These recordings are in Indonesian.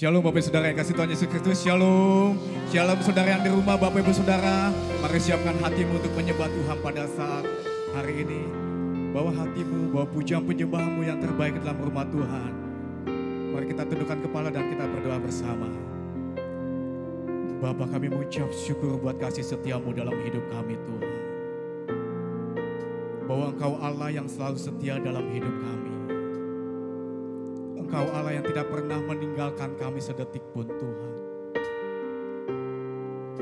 Shalom Bapak Ibu Saudara yang kasih Tuhan Yesus Kristus. Shalom. Shalom saudara yang di rumah, Bapak Ibu Saudara. Mari siapkan hatimu untuk menyembah Tuhan pada saat hari ini. Bawa hatimu, bawa pujian penyembahmu yang terbaik dalam rumah Tuhan. Mari kita tundukkan kepala dan kita berdoa bersama. Bapa, kami mengucap syukur buat kasih setiamu dalam hidup kami Tuhan. Bahwa Engkau Allah yang selalu setia dalam hidup kami. Engkau Allah yang tidak pernah meninggalkan kami sedetik pun Tuhan.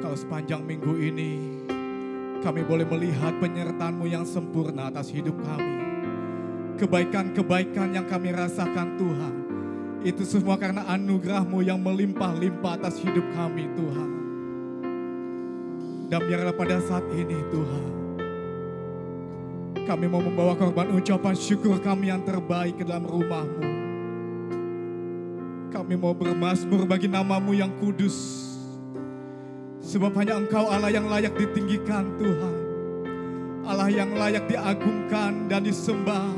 Kalau sepanjang minggu ini kami boleh melihat penyertaan-Mu yang sempurna atas hidup kami. Kebaikan-kebaikan yang kami rasakan Tuhan. Itu semua karena anugerah-Mu yang melimpah-limpah atas hidup kami Tuhan. Dan biarlah pada saat ini Tuhan, kami mau membawa korban ucapan syukur kami yang terbaik ke dalam rumah-Mu. Kami mau bermazmur bagi nama-Mu yang kudus. Sebab hanya Engkau Allah yang layak ditinggikan Tuhan. Allah yang layak diagungkan dan disembah.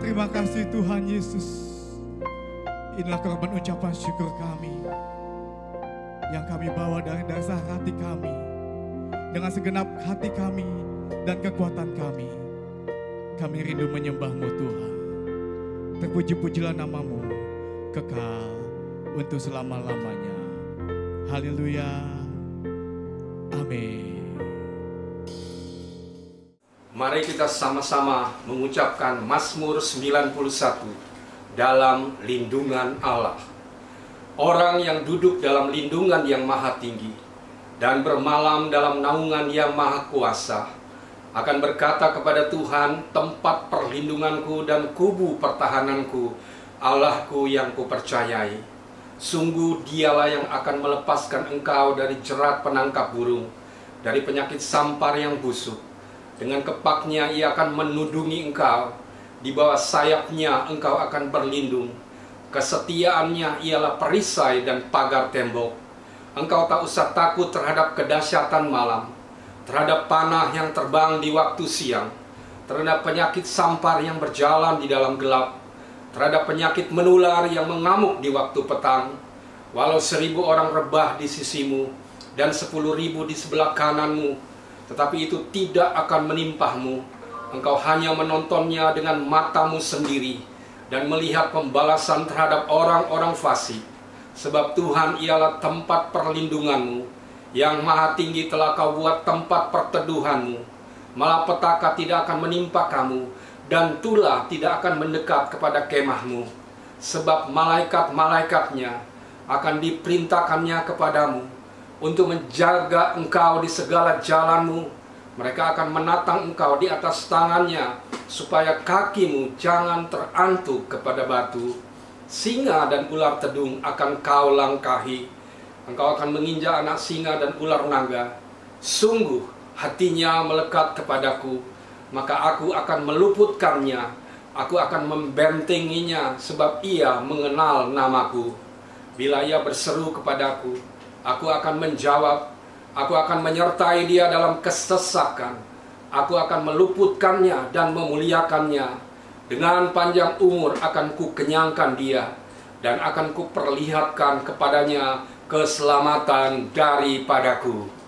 Terima kasih Tuhan Yesus. Inilah korban ucapan syukur kami. Yang kami bawa dari dasar hati kami. Dengan segenap hati kami dan kekuatan kami. Kami rindu menyembah-Mu Tuhan. Terpuji-pujilah nama-Mu kekal untuk selama-lamanya. Haleluya. Amin. Mari kita sama-sama mengucapkan Mazmur 91 dalam lindungan Allah. Orang yang duduk dalam lindungan yang maha tinggi dan bermalam dalam naungan yang maha kuasa akan berkata kepada Tuhan, tempat perlindunganku dan kubu pertahananku, Allahku yang kupercayai. Sungguh dialah yang akan melepaskan engkau dari jerat penangkap burung, dari penyakit sampar yang busuk. Dengan kepaknya ia akan menudungi engkau, di bawah sayapnya engkau akan berlindung. Kesetiaannya ialah perisai dan pagar tembok. Engkau tak usah takut terhadap kedahsyatan malam, terhadap panah yang terbang di waktu siang, terhadap penyakit sampar yang berjalan di dalam gelap, terhadap penyakit menular yang mengamuk di waktu petang. Walau 1000 orang rebah di sisimu dan 10.000 di sebelah kananmu, tetapi itu tidak akan menimpahmu. Engkau hanya menontonnya dengan matamu sendiri dan melihat pembalasan terhadap orang-orang fasik. Sebab Tuhan ialah tempat perlindunganmu, yang maha tinggi telah kau buat tempat perteduhanmu. Malapetaka tidak akan menimpa kamu, dan tulah tidak akan mendekat kepada kemahmu. Sebab malaikat-malaikatnya akan diperintahkannya kepadamu untuk menjaga engkau di segala jalanmu. Mereka akan menatang engkau di atas tangannya, supaya kakimu jangan terantuk kepada batu. Singa dan ular tedung akan kau langkahi. Engkau akan menginjak anak singa dan ular naga. Sungguh hatinya melekat kepadaku, maka aku akan meluputkannya, aku akan membentenginya, sebab ia mengenal namaku. Bila ia berseru kepadaku, aku akan menjawab, aku akan menyertai dia dalam kesesakan, aku akan meluputkannya dan memuliakannya. Dengan panjang umur akan kukenyangkan dia, dan akan kuperlihatkan kepadanya keselamatan daripadaku.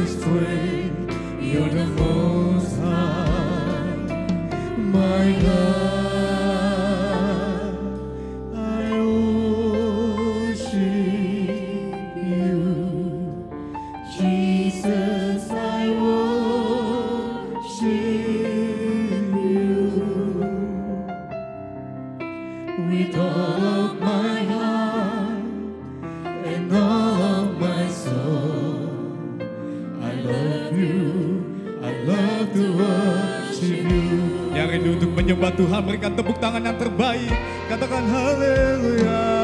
Strength, you're the most high, my God. menyembah Tuhan, berikan tepuk tangan yang terbaik. Katakan haleluya.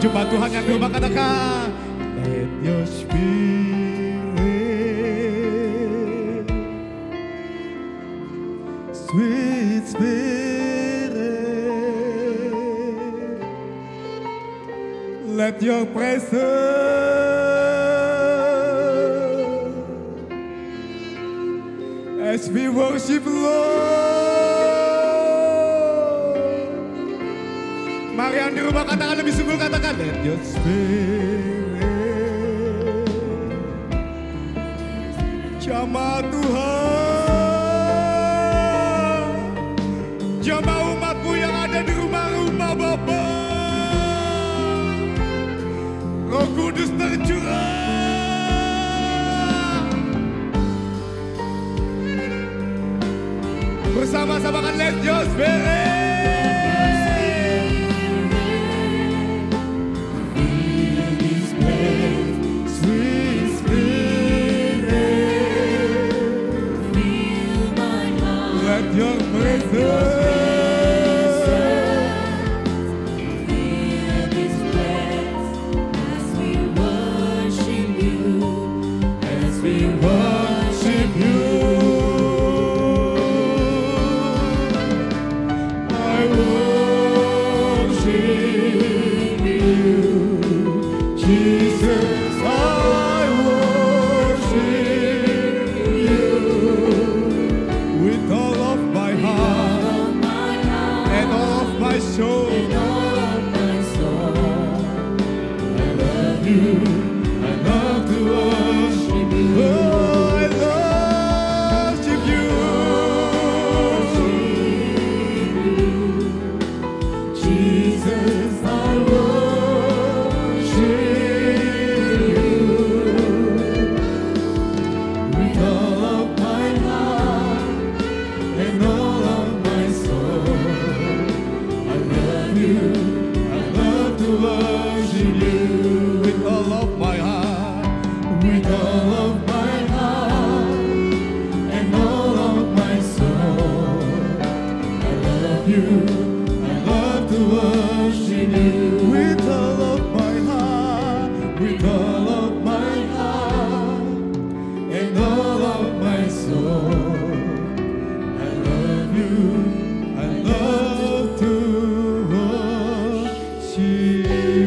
Jumpa Tuhan yang di rumah, katakan let your spirit, sweet spirit, let your presence as we worship Lord. Mari yang di rumah katakan lebih sungguh, katakan let your spirit, jamaah Tuhan, jamaah umatmu yang ada di rumah-rumah Bapa, Roh Kudus tercurah, bersama-sama kan let your spirit. Your presence, feel this place as we worship you, as we worship you. I worship you, Jesus. I worship you with all of my heart. you. I love to worship you with all of my heart, with all of my heart and all of my soul. I love you. I love to worship you.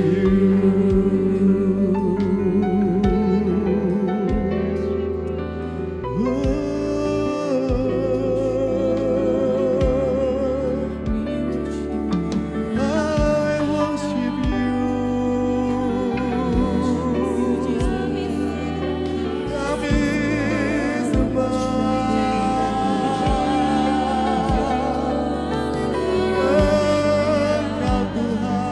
I worship you. Kami sembah Engkau Tuhan.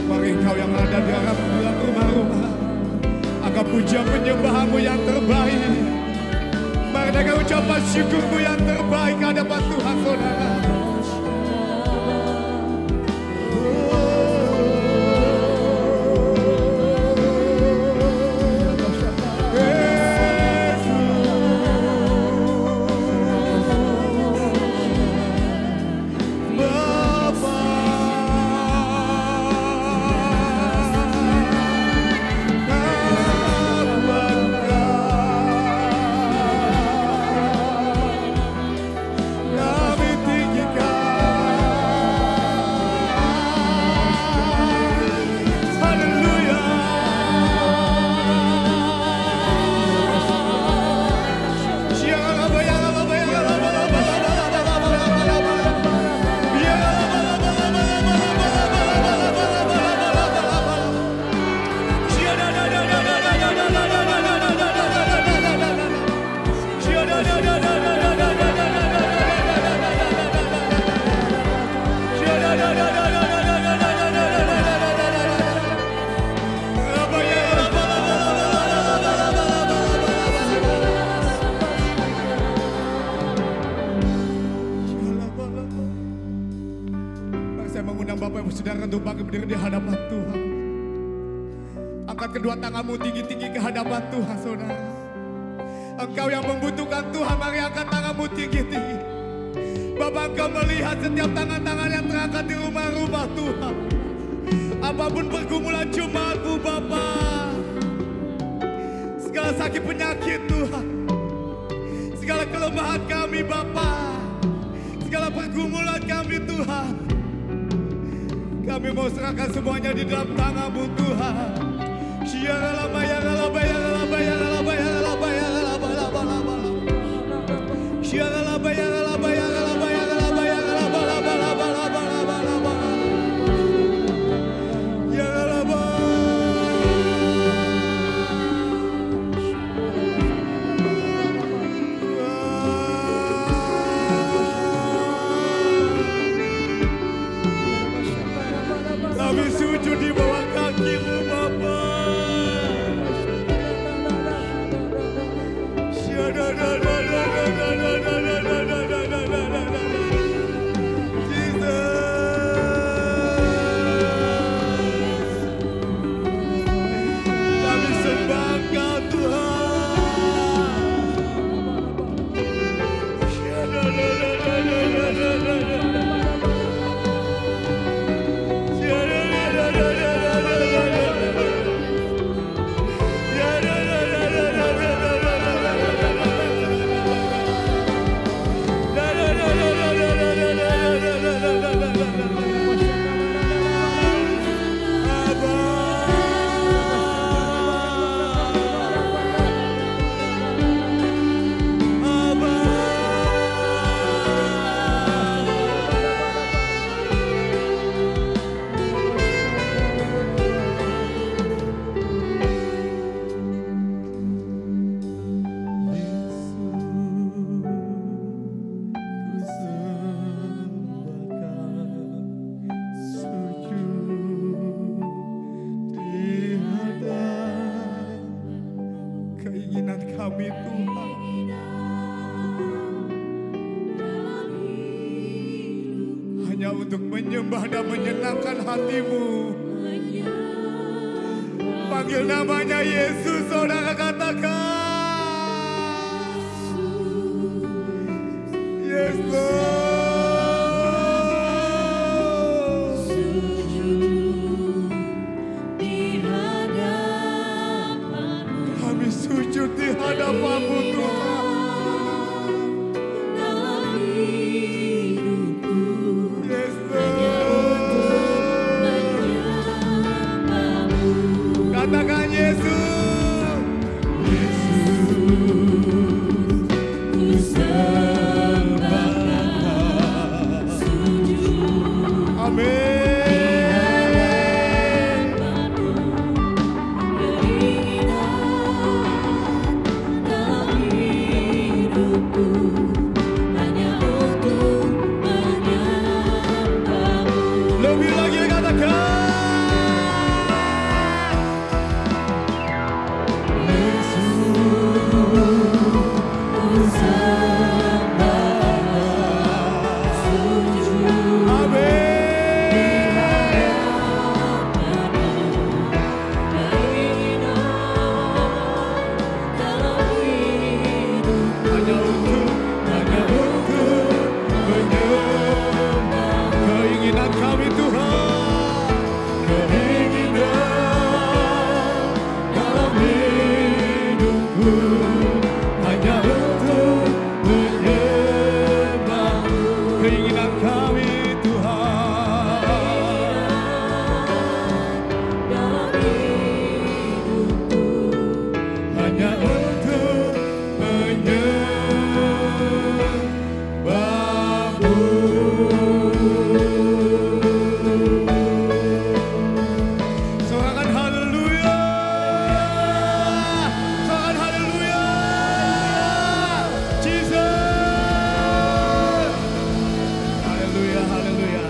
Mari Engkau yang ada di dalam rumah-rumah, angkat puja penyembahanmu yang terbaik. Mari dengan ucapan syukurmu yang terbaik hadapan Tuhan, saudara. Saudara untuk bangkit berdiri di hadapan Tuhan. Angkat kedua tanganmu tinggi-tinggi ke hadapan Tuhan, saudara. Engkau yang membutuhkan Tuhan, mari angkat tanganmu tinggi-tinggi. Bapak, Engkau melihat setiap tangan-tangan yang terangkat di rumah-rumah Tuhan. Apapun pergumulan jemaatmu, Bapak. Segala sakit penyakit Tuhan, segala kelemahan kami, Bapak, segala pergumulan kami, Tuhan, kami mau serahkan semuanya di dalam tangan-Mu, Tuhan. Kami sujud di bawah kaki-Mu, Bapa. Kami sembah Engkau, Tuhan. untuk menyembah dan menyenangkan hatimu. Panggil namanya Yesus, saudara, katakan Yes Lord. Kami sujud di hadapan-Mu Tuhan. Yes Lord. Katakan Yesus. Lebih lagi katakan keinginan kami Tuhan, keinginan dalam hidupku hanya untuk menyembah-Mu. Keinginan kami Tuhan, dalam hidupku hanya untuk menyembah-Mu. Sorakan haleluya. Sorakan haleluya. Jesus. Haleluya, haleluya.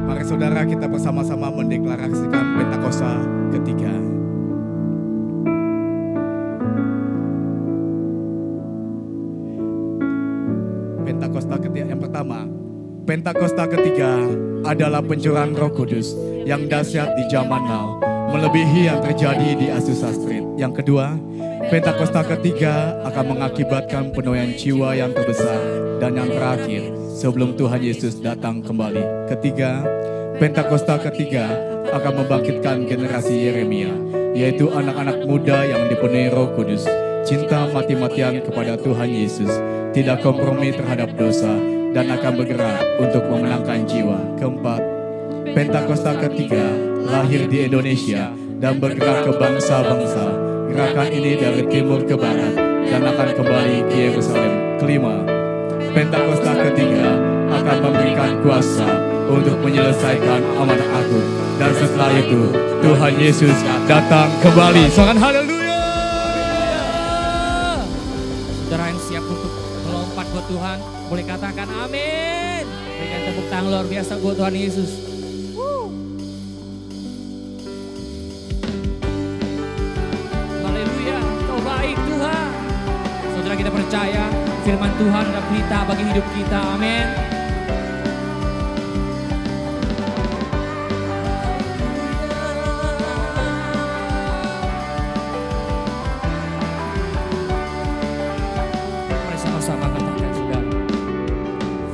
Mari saudara kita bersama-sama mendeklarasikan Pentakosta ketiga. Pentakosta ketiga yang pertama. Pentakosta ketiga adalah pencurahan Roh Kudus yang dahsyat di zaman now, melebihi yang terjadi di Azusa Street. Yang kedua, Pentakosta ketiga akan mengakibatkan penuaian jiwa yang terbesar. Dan yang terakhir, sebelum Tuhan Yesus datang kembali. Ketiga, Pentakosta ketiga akan membangkitkan generasi Yeremia, yaitu anak-anak muda yang dipenuhi Roh Kudus, cinta mati-matian kepada Tuhan Yesus, tidak kompromi terhadap dosa, dan akan bergerak untuk memenangkan jiwa. Keempat, Pentakosta ketiga lahir di Indonesia dan bergerak ke bangsa-bangsa. Gerakan ini dari timur ke barat dan akan kembali ke Yerusalem. Kelima, Pentakosta ketiga akan memberikan kuasa untuk menyelesaikan amanat agung. Dan setelah itu, Tuhan Yesus datang kembali. Soalkan haleluya. Saudara yang siap untuk melompat buat Tuhan, boleh katakan amin. Berikan tepuk tangan luar biasa buat Tuhan Yesus. Haleluya, Kau baik Tuhan. Saudara, kita percaya firman Tuhan adalah berita bagi hidup kita. Amin.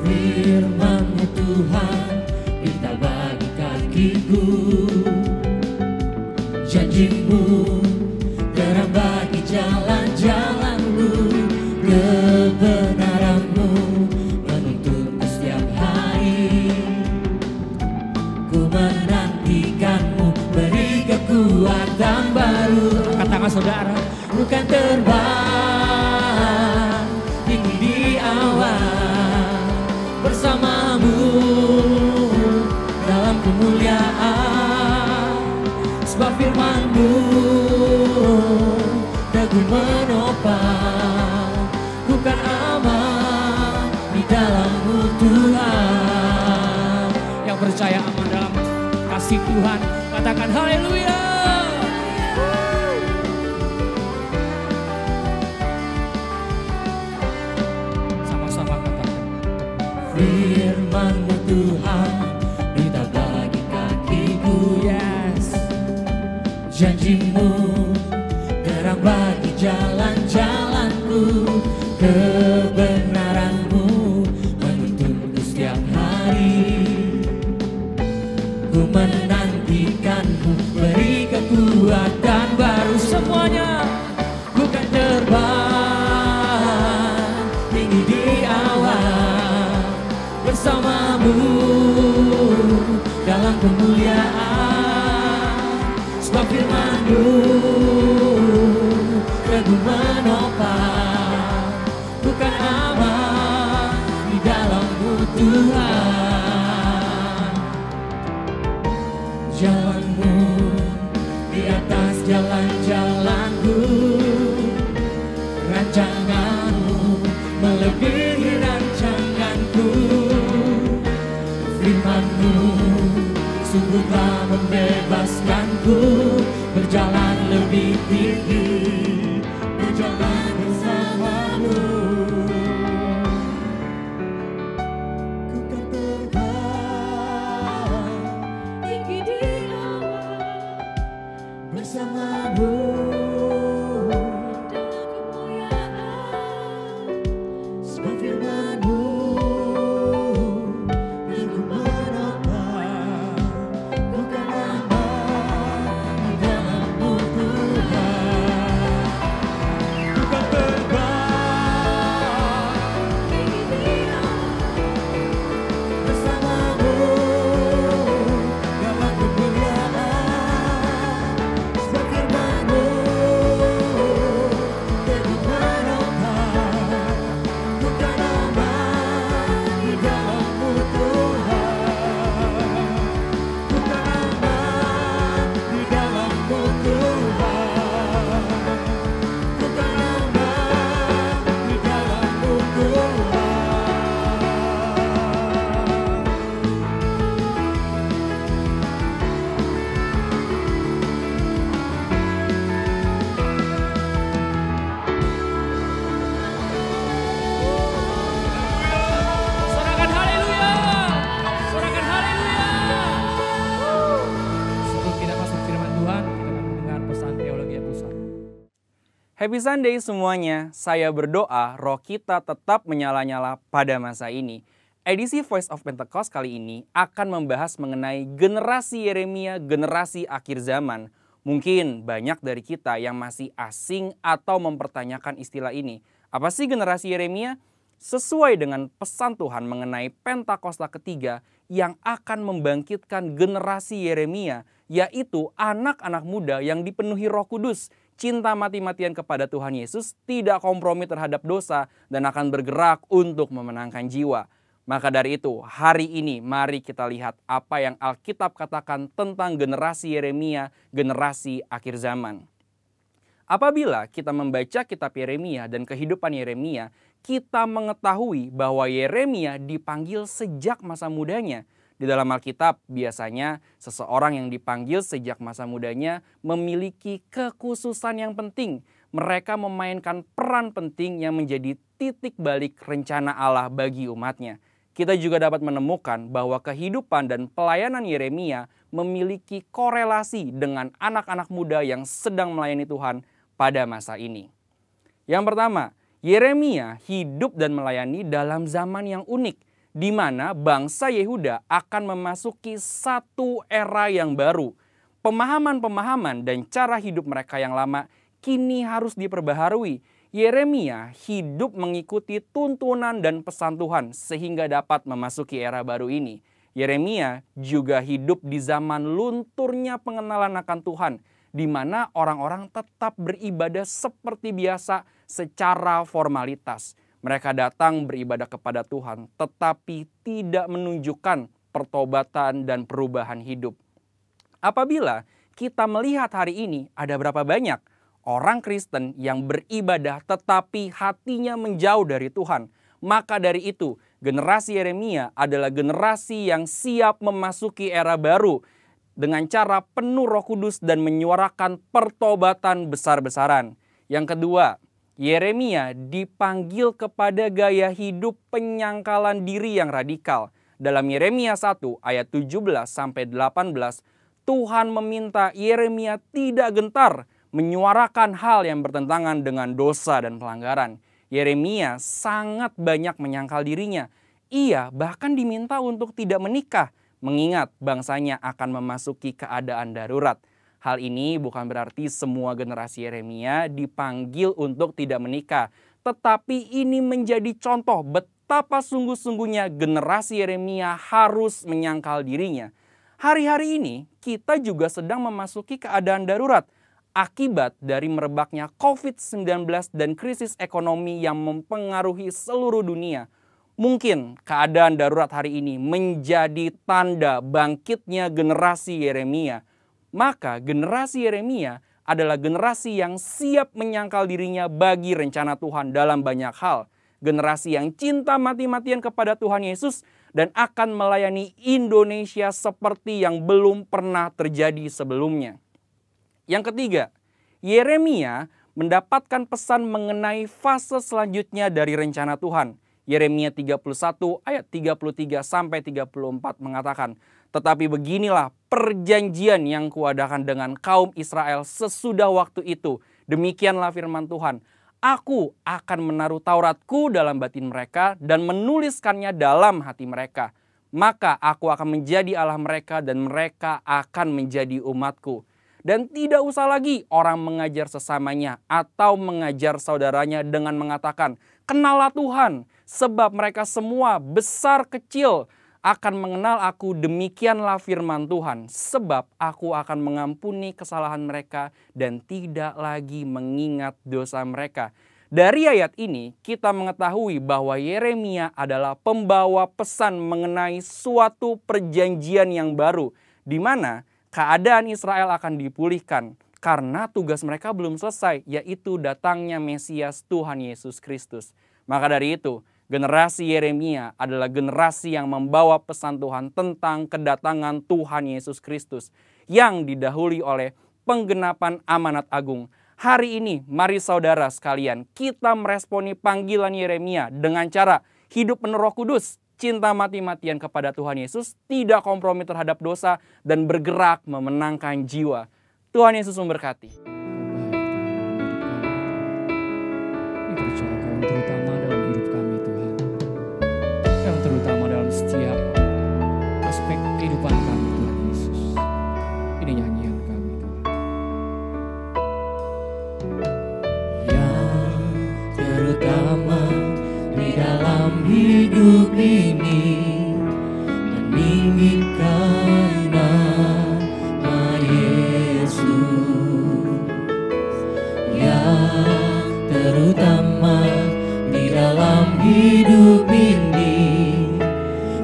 Firman-Mu Tuhan, berita bagi kakiku. Janji-Mu, terang bagi jalan-jalan-Mu. Kebenaran-Mu menuntun setiap hari. Ku menantikan-Mu, beri kekuatan baru. Angkat tangan saudara. Bukan terbang tinggi di awan, bersama-Mu dalam kemuliaan. Sebab firman-Mu teguh menopang, ku kan aman di dalam-Mu Tuhan. Yang percaya aman dalam kasih Tuhan, katakan haleluya. Sama-sama katakan. Firman-Mu Tuhan, berita bagi kakiku. Yes, janjimu terang bagi jalan-jalanku, kebenaranmu menuntunku setiap hari. Ku menantikanmu, beri kekuatan baru semuanya. Bukan terbang tinggi di awan, bersamamu dalam kemuliaan. Sebab firman-Mu teguh menopang, bukan aman di dalam-Mu Tuhan. Jalan-Mu di atas jalan-jalanku, rancangan-Mu melebihi rancanganku. Firman-Mu sungguh telah membebaskanku, berjalan lebih tinggi, berjalan bersama-Mu. Ku kan terbang tinggi di awan, bersama-Mu dalam kemuliaan. Sebab firman-Mu teguh menopang, bukan aman di dalam-Mu Tuhan. Ku kan terbang tinggi di awan, bersama-Mu dalam kemuliaan. Sebab firman-Mu teguh menopang, bukan aman di dalam-Mu Tuhan. Bukan aman di dalam-Mu Tuhan. Bukan aman di dalam-Mu Tuhan. Sorakan haleluya. Sorakan haleluya. Sebelum kita masuk firman Tuhan, kita akan mendengar pesan teologi pusat. Happy Sunday semuanya, saya berdoa roh kita tetap menyala-nyala pada masa ini. Edisi Voice of Pentecost kali ini akan membahas mengenai generasi Yeremia, generasi akhir zaman. Mungkin banyak dari kita yang masih asing atau mempertanyakan istilah ini. Apa sih generasi Yeremia? Sesuai dengan pesan Tuhan mengenai Pentakosta ketiga yang akan membangkitkan generasi Yeremia, yaitu anak-anak muda yang dipenuhi Roh Kudus, cinta mati-matian kepada Tuhan Yesus, tidak kompromi terhadap dosa, dan akan bergerak untuk memenangkan jiwa. Maka dari itu, hari ini mari kita lihat apa yang Alkitab katakan tentang generasi Yeremia, generasi akhir zaman. Apabila kita membaca kitab Yeremia dan kehidupan Yeremia, kita mengetahui bahwa Yeremia dipanggil sejak masa mudanya. Di dalam Alkitab biasanya seseorang yang dipanggil sejak masa mudanya memiliki kekhususan yang penting. Mereka memainkan peran penting yang menjadi titik balik rencana Allah bagi umatnya. Kita juga dapat menemukan bahwa kehidupan dan pelayanan Yeremia memiliki korelasi dengan anak-anak muda yang sedang melayani Tuhan pada masa ini. Yang pertama, Yeremia hidup dan melayani dalam zaman yang unik, di mana bangsa Yehuda akan memasuki satu era yang baru. Pemahaman-pemahaman dan cara hidup mereka yang lama kini harus diperbaharui. Yeremia hidup mengikuti tuntunan dan pesan Tuhan sehingga dapat memasuki era baru ini. Yeremia juga hidup di zaman lunturnya pengenalan akan Tuhan, di mana orang-orang tetap beribadah seperti biasa secara formalitas. Mereka datang beribadah kepada Tuhan, tetapi tidak menunjukkan pertobatan dan perubahan hidup. Apabila kita melihat hari ini, ada berapa banyak orang Kristen yang beribadah tetapi hatinya menjauh dari Tuhan. Maka dari itu, generasi Yeremia adalah generasi yang siap memasuki era baru dengan cara penuh Roh Kudus dan menyuarakan pertobatan besar-besaran. Yang kedua, Yeremia dipanggil kepada gaya hidup penyangkalan diri yang radikal. Dalam Yeremia 1 ayat 17-18, Tuhan meminta Yeremia tidak gentar menyuarakan hal yang bertentangan dengan dosa dan pelanggaran. Yeremia sangat banyak menyangkal dirinya. Ia bahkan diminta untuk tidak menikah, mengingat bangsanya akan memasuki keadaan darurat. Hal ini bukan berarti semua generasi Yeremia dipanggil untuk tidak menikah, tetapi ini menjadi contoh betapa sungguh-sungguhnya generasi Yeremia harus menyangkal dirinya. Hari-hari ini kita juga sedang memasuki keadaan darurat akibat dari merebaknya COVID-19 dan krisis ekonomi yang mempengaruhi seluruh dunia. Mungkin keadaan darurat hari ini menjadi tanda bangkitnya generasi Yeremia. Maka generasi Yeremia adalah generasi yang siap menyangkal dirinya bagi rencana Tuhan dalam banyak hal. Generasi yang cinta mati-matian kepada Tuhan Yesus dan akan melayani Indonesia seperti yang belum pernah terjadi sebelumnya. Yang ketiga, Yeremia mendapatkan pesan mengenai fase selanjutnya dari rencana Tuhan. Yeremia 31 ayat 33-34 mengatakan, "Tetapi beginilah perjanjian yang kuadakan dengan kaum Israel sesudah waktu itu. Demikianlah firman Tuhan. Aku akan menaruh Tauratku dalam batin mereka dan menuliskannya dalam hati mereka. Maka aku akan menjadi Allah mereka dan mereka akan menjadi umatku. Dan tidak usah lagi orang mengajar sesamanya atau mengajar saudaranya dengan mengatakan, 'Kenallah Tuhan,' sebab mereka semua besar kecil akan mengenal aku, demikianlah firman Tuhan. Sebab aku akan mengampuni kesalahan mereka dan tidak lagi mengingat dosa mereka." Dari ayat ini kita mengetahui bahwa Yeremia adalah pembawa pesan mengenai suatu perjanjian yang baru, di mana keadaan Israel akan dipulihkan karena tugas mereka belum selesai, yaitu datangnya Mesias Tuhan Yesus Kristus. Maka dari itu, generasi Yeremia adalah generasi yang membawa pesan Tuhan tentang kedatangan Tuhan Yesus Kristus yang didahului oleh penggenapan amanat agung. Hari ini, mari saudara sekalian, kita meresponi panggilan Yeremia dengan cara hidup penuh Roh Kudus, cinta mati-matian kepada Tuhan Yesus, tidak kompromi terhadap dosa, dan bergerak memenangkan jiwa. Tuhan Yesus memberkati. Dipercayakan terutama dalam hidup kami Tuhan, yang terutama dalam setiap aspek kehidupan kami Tuhan Yesus. Ini nyanyian kami Tuhan. Yang terutama di dalam hidup ini meninggikan nama Yesus. Yang terutama di dalam hidup ini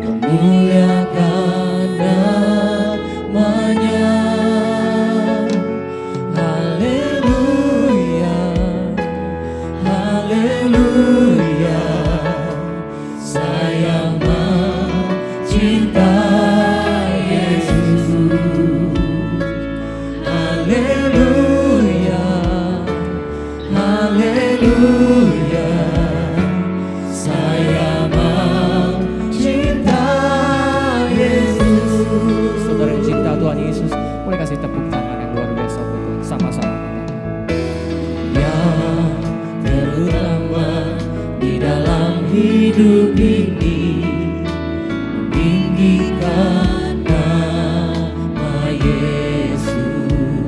memuliakan namanya. Haleluya, haleluya, saya mencintai Yesus. Haleluya, haleluya, saya mencintai Yesus. Saudara yang cinta Tuhan Yesus, boleh kasih tepuk tangan yang luar biasa buat Tuhan. Sama-sama kita. Yang terutama di dalam hidup ini meninggikan nama Yesus.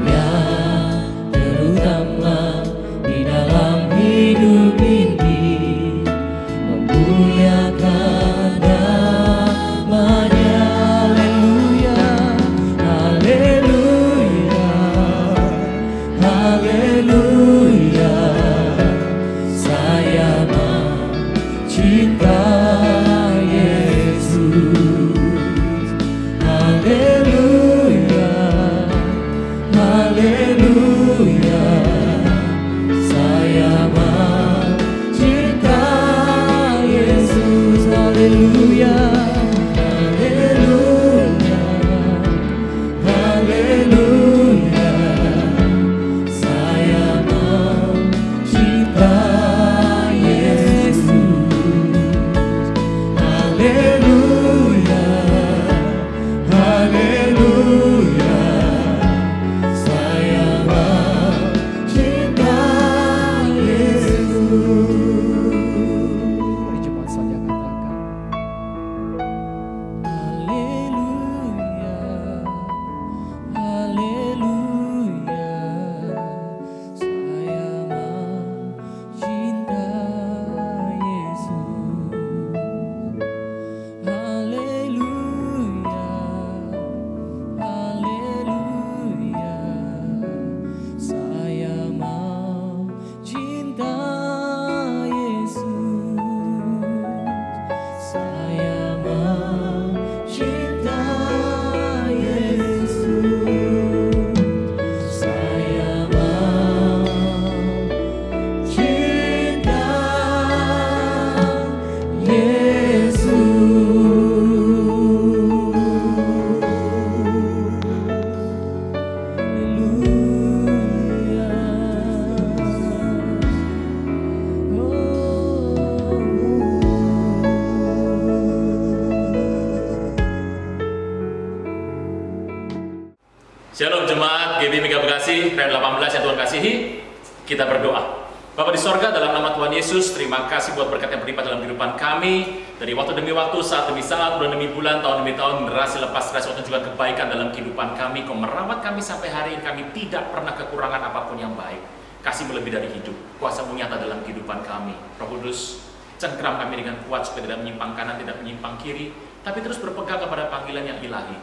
Yang terutama di dalam hidup ini memuliakan namanya. Haleluya, haleluya, haleluya, saya mencintai Mega Bekasi, Ren 18 yang Tuhan kasihi, kita berdoa. Bapa di sorga, dalam nama Tuhan Yesus, terima kasih buat berkat yang berlimpah dalam kehidupan kami. Dari waktu demi waktu, saat demi saat, bulan demi bulan, tahun demi tahun, generasi lepas generasi, waktu juga kebaikan dalam kehidupan kami. Kau merawat kami sampai hari ini, kami tidak pernah kekurangan apapun yang baik. Kasih-Mu lebih dari hidup, kuasa-Mu nyata dalam kehidupan kami. Roh Kudus, cengkram kami dengan kuat supaya tidak menyimpang kanan, tidak menyimpang kiri, tapi terus berpegang kepada panggilan yang ilahi.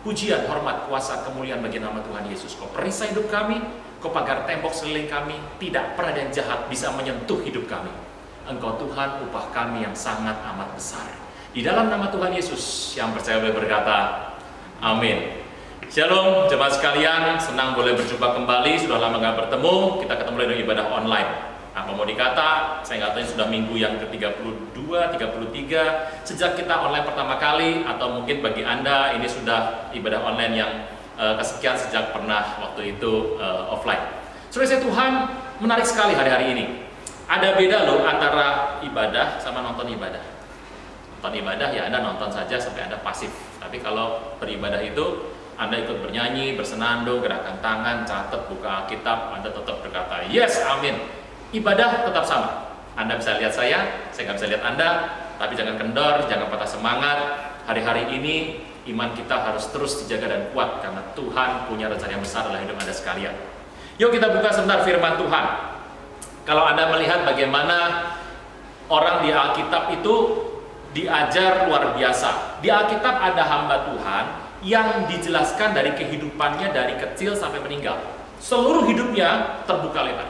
Pujian, hormat, kuasa, kemuliaan bagi nama Tuhan Yesus. Kau perisai hidup kami, Kau pagar tembok sekeliling kami, tidak pernah ada yang jahat bisa menyentuh hidup kami. Engkau Tuhan, upah kami yang sangat amat besar. Di dalam nama Tuhan Yesus, yang percaya boleh berkata, amin. Shalom, jemaat sekalian, senang boleh berjumpa kembali, sudah lama nggak bertemu, kita ketemu lagi dengan ibadah online. Apa mau dikata, saya nggak tahu ini sudah minggu yang ke-32, 33, sejak kita online pertama kali, atau mungkin bagi Anda ini sudah ibadah online yang kesekian sejak pernah waktu itu offline. Saudara Tuhan, menarik sekali hari-hari ini. Ada beda loh antara ibadah sama nonton ibadah. Nonton ibadah ya Anda nonton saja sampai Anda pasif. Tapi kalau beribadah itu Anda ikut bernyanyi, bersenandung, gerakan tangan, catat, buka Alkitab, Anda tetap berkata yes, amin. Ibadah tetap sama. Anda bisa lihat saya nggak bisa lihat Anda, tapi jangan kendor, jangan patah semangat. Hari-hari ini iman kita harus terus dijaga dan kuat karena Tuhan punya rencana yang besar dalam hidup Anda sekalian. Yuk kita buka sebentar firman Tuhan. Kalau Anda melihat bagaimana orang di Alkitab itu diajar luar biasa. Di Alkitab ada hamba Tuhan yang dijelaskan dari kehidupannya dari kecil sampai meninggal. Seluruh hidupnya terbuka lebar.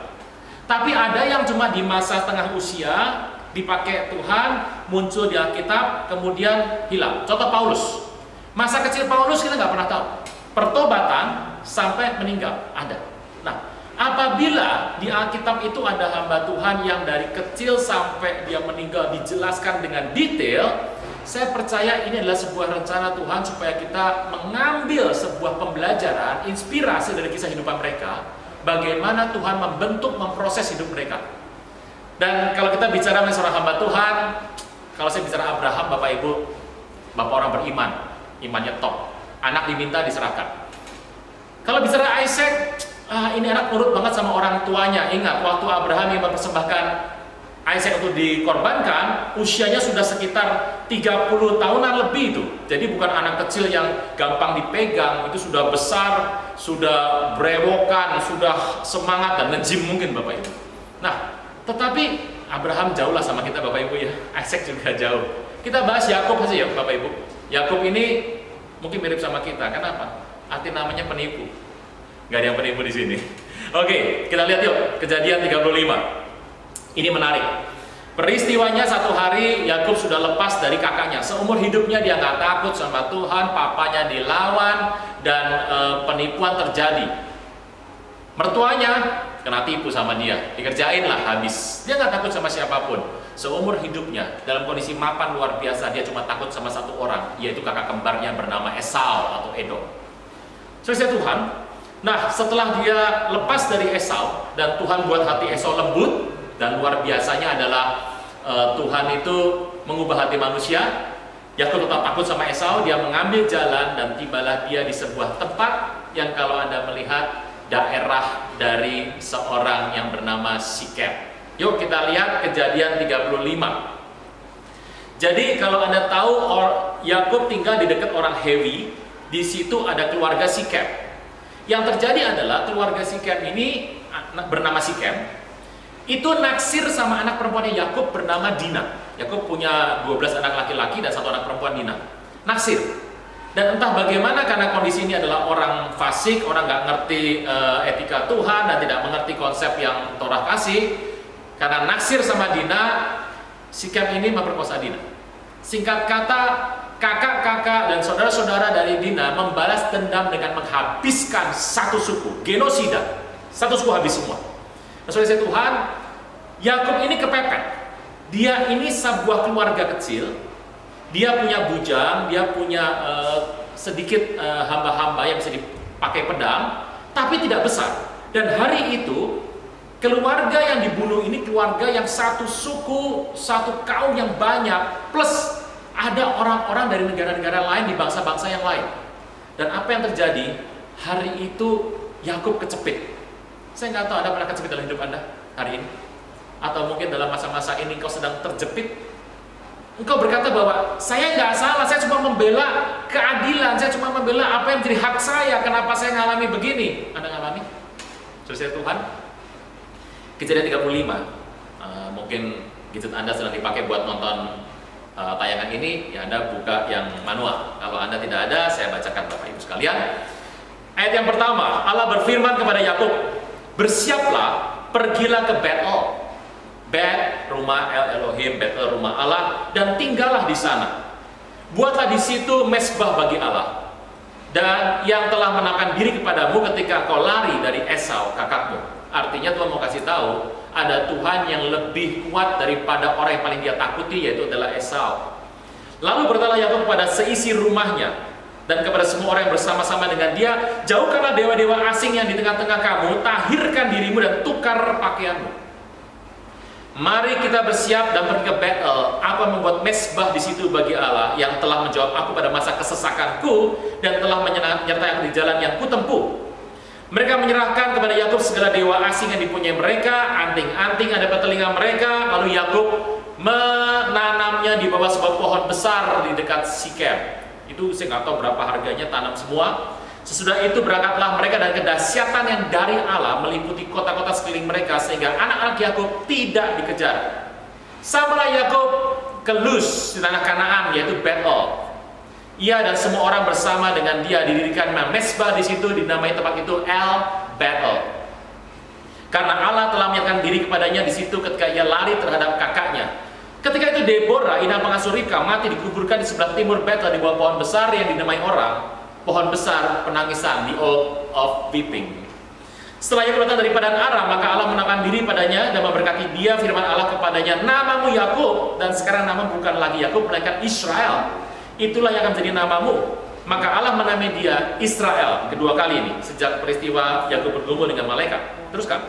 Tapi ada yang cuma di masa tengah usia dipakai Tuhan, muncul di Alkitab, kemudian hilang. Contoh Paulus. Masa kecil Paulus kita nggak pernah tahu. Pertobatan sampai meninggal ada. Nah, apabila di Alkitab itu ada hamba Tuhan yang dari kecil sampai dia meninggal dijelaskan dengan detail, saya percaya ini adalah sebuah rencana Tuhan supaya kita mengambil sebuah pembelajaran, inspirasi dari kisah kehidupan mereka, bagaimana Tuhan membentuk, memproses hidup mereka. Dan kalau kita bicara mengenai seorang hamba Tuhan, kalau saya bicara Abraham, Bapak Ibu, Bapak orang beriman, imannya top, anak diminta diserahkan. Kalau bicara Isaac, ini anak nurut banget sama orang tuanya. Ingat, waktu Abraham yang mempersembahkan Isaac untuk dikorbankan, usianya sudah sekitar 30 tahunan lebih itu. Jadi bukan anak kecil yang gampang dipegang, itu sudah besar, sudah brewokan, sudah semangat dan nge-gym mungkin Bapak Ibu. Nah, tetapi Abraham jauh lah sama kita Bapak Ibu ya, Isaac juga jauh. Kita bahas Yakub saja ya Bapak Ibu. Yakub ini mungkin mirip sama kita. Kenapa? Arti namanya penipu. Gak ada yang penipu di sini. Oke, kita lihat yuk Kejadian 35. Ini menarik. Peristiwanya satu hari Yakub sudah lepas dari kakaknya. Seumur hidupnya dia nggak takut sama Tuhan. Papanya dilawan dan penipuan terjadi. Mertuanya kena tipu sama dia, dikerjain lah habis. Dia nggak takut sama siapapun. Seumur hidupnya dalam kondisi mapan luar biasa, dia cuma takut sama satu orang, yaitu kakak kembarnya bernama Esau atau Edom. Saudara Tuhan, nah setelah dia lepas dari Esau dan Tuhan buat hati Esau lembut, dan luar biasanya adalah Tuhan itu mengubah hati manusia. Yakub tetap takut sama Esau, dia mengambil jalan dan tibalah dia di sebuah tempat yang kalau Anda melihat daerah dari seorang yang bernama Sikem. Yuk kita lihat Kejadian 35. Jadi kalau Anda tahu Yakub tinggal di dekat orang Hewi, di situ ada keluarga Sikem. Yang terjadi adalah keluarga Sikem ini bernama Sikem itu naksir sama anak perempuannya Yakub bernama Dina. Yakub punya 12 anak laki-laki dan satu anak perempuan, Dina. Naksir. Dan entah bagaimana karena kondisi ini adalah orang fasik, orang nggak ngerti etika Tuhan dan tidak mengerti konsep yang Torah kasih. Karena naksir sama Dina, Sikem ini memperkosa Dina. Singkat kata, kakak-kakak dan saudara-saudara dari Dina membalas dendam dengan menghabiskan satu suku, genosida. Satu suku habis semua. Nah, saudara Tuhan, Yakub ini kepepet. Dia ini sebuah keluarga kecil. Dia punya bujang, dia punya sedikit hamba-hamba yang bisa dipakai pedang, tapi tidak besar. Dan hari itu keluarga yang dibunuh ini keluarga yang satu suku, satu kaum yang banyak, plus ada orang-orang dari negara-negara lain di bangsa-bangsa yang lain. Dan apa yang terjadi? Hari itu Yakub kecepit. Saya nggak tahu Anda pernah kecepit dalam hidup Anda hari ini, atau mungkin dalam masa-masa ini kau sedang terjepit. Engkau berkata bahwa saya nggak salah, saya cuma membela keadilan, saya cuma membela apa yang menjadi hak saya. Kenapa saya ngalami begini? Anda ngalami? Saudara Tuhan, Kejadian 35, mungkin gadget Anda sedang dipakai buat nonton tayangan ini, ya Anda buka yang manual. Kalau Anda tidak ada, saya bacakan Bapak Ibu sekalian. Ayat yang pertama, Allah berfirman kepada Yakub, bersiaplah, pergilah ke Betel. Bet, rumah El Elohim, Betel, rumah Allah, dan tinggallah di sana. Buatlah di situ mezbah bagi Allah. Dan yang telah menampakkan diri kepadamu ketika kau lari dari Esau kakakmu. Artinya Tuhan mau kasih tahu, ada Tuhan yang lebih kuat daripada orang yang paling dia takuti, yaitu adalah Esau. Lalu berkatalah Yakub kepada seisi rumahnya dan kepada semua orang yang bersama-sama dengan dia, jauhkanlah dewa-dewa asing yang di tengah-tengah kamu, tahirkan dirimu dan tukar pakaianmu. Mari kita bersiap dan pergi ke Betel. Aku membuat mezbah di situ bagi Allah yang telah menjawab aku pada masa kesesakanku dan telah menyertai aku di jalan yang kutempuh. Mereka menyerahkan kepada Yakub segala dewa asing yang dipunyai mereka, anting-anting ada pada telinga mereka. Lalu Yakub menanamnya di bawah sebuah pohon besar di dekat Sikem. Itu saya nggak tahu berapa harganya, tanam semua. Sesudah itu berangkatlah mereka dan kedahsyatan yang dari Allah meliputi kota-kota sekeliling mereka sehingga anak-anak Yakub tidak dikejar. Sampailah Yakub ke Luz di tanah Kanaan, yaitu Betel. Ia dan semua orang bersama dengan dia didirikan mezbah di situ, dinamai tempat itu El Betel. Karena Allah telah menyatakan diri kepadanya di situ ketika ia lari terhadap kakaknya. Ketika itu Deborah, inang pengasuh Ribka, mati dikuburkan di sebelah timur Betel di bawah pohon besar yang dinamai orang pohon besar penangisan, the oak of weeping. Setelah Yakub datang dari padang Aram, maka Allah menampakkan diri padanya dan memberkati dia. Firman Allah kepadanya, namamu Yakub, dan sekarang nama bukan lagi Yakub melainkan Israel. Itulah yang akan menjadi namamu. Maka Allah menamai dia Israel kedua kali ini sejak peristiwa Yakub bergumul dengan malaikat. Teruskan.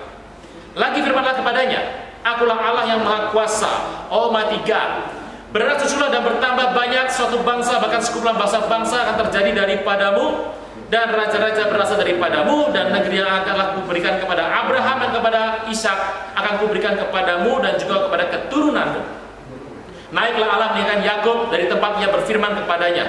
Lagi firman Allah kepadanya, akulah Allah yang maha kuasa, Almighty God. Bersusulah dan bertambah banyak suatu bangsa, bahkan sekumpulan bangsa-bangsa akan terjadi daripadamu, dan raja-raja berasal daripadamu, dan negeri yang akanlah kuberikan kepada Abraham dan kepada Ishak akan kuberikan kepadamu dan juga kepada keturunanmu. Naiklah Allah meninggalkan Yakub dari tempat ia berfirman kepadanya.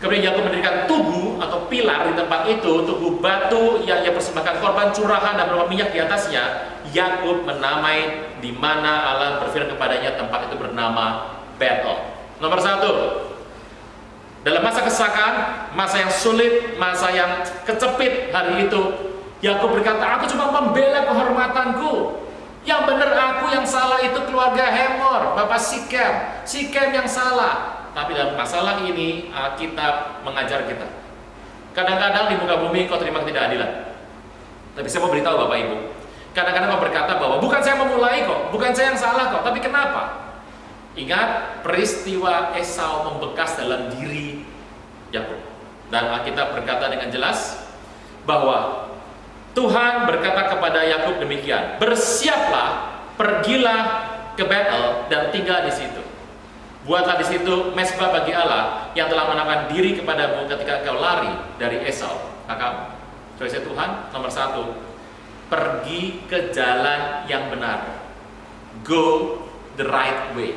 Kemudian Yakub mendirikan tugu atau pilar di tempat itu, tugu batu yang ia persembahkan korban curahan dan berapa minyak di atasnya. Yakub menamai di mana Allah berfirman kepadanya, tempat itu bernama Betel. Nomor 1, dalam masa kesesakan, masa yang sulit, masa yang kecepit hari itu, Yakub berkata, aku cuma membela kehormatanku. Yang benar aku, yang salah itu keluarga Hemor, bapak Sikem yang salah. Tapi dalam masalah ini, Alkitab mengajar kita. Kadang-kadang di muka bumi kau terima ketidakadilan. Tapi saya mau beritahu Bapak Ibu, kadang-kadang kau berkata bahwa bukan saya memulai kok, bukan saya yang salah kok, tapi kenapa? Ingat peristiwa Esau membekas dalam diri Yakub. Dan Alkitab berkata dengan jelas bahwa Tuhan berkata kepada Yakub demikian, bersiaplah, pergilah ke Betel dan tinggal di situ. Buatlah di situ mezbah bagi Allah yang telah menampakkan diri kepadamu ketika kau lari dari Esau kakakmu. Saudara Tuhan, nomor 1, pergi ke jalan yang benar. Go the right way.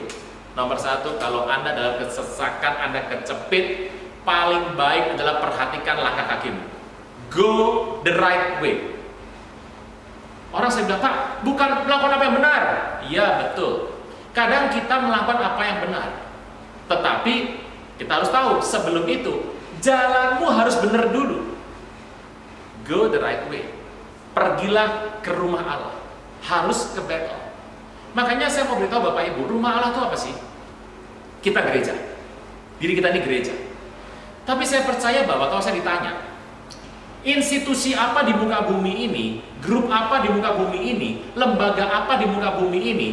Nomor 1, kalau Anda dalam kesesakan, Anda kecepit, paling baik adalah perhatikan langkah kakimu. Go the right way. Orang saya bilang, Pak, bukan melakukan apa yang benar. Iya, betul. Kadang kita melakukan apa yang benar. Tetapi kita harus tahu, sebelum itu, jalanmu harus benar dulu. Go the right way. Pergilah ke rumah Allah. Harus ke Betel. Makanya saya mau beritahu Bapak Ibu, rumah Allah itu apa sih? Kita gereja. Diri kita ini gereja. Tapi saya percaya bahwa kalau saya ditanya, institusi apa di muka bumi ini, grup apa di muka bumi ini, lembaga apa di muka bumi ini,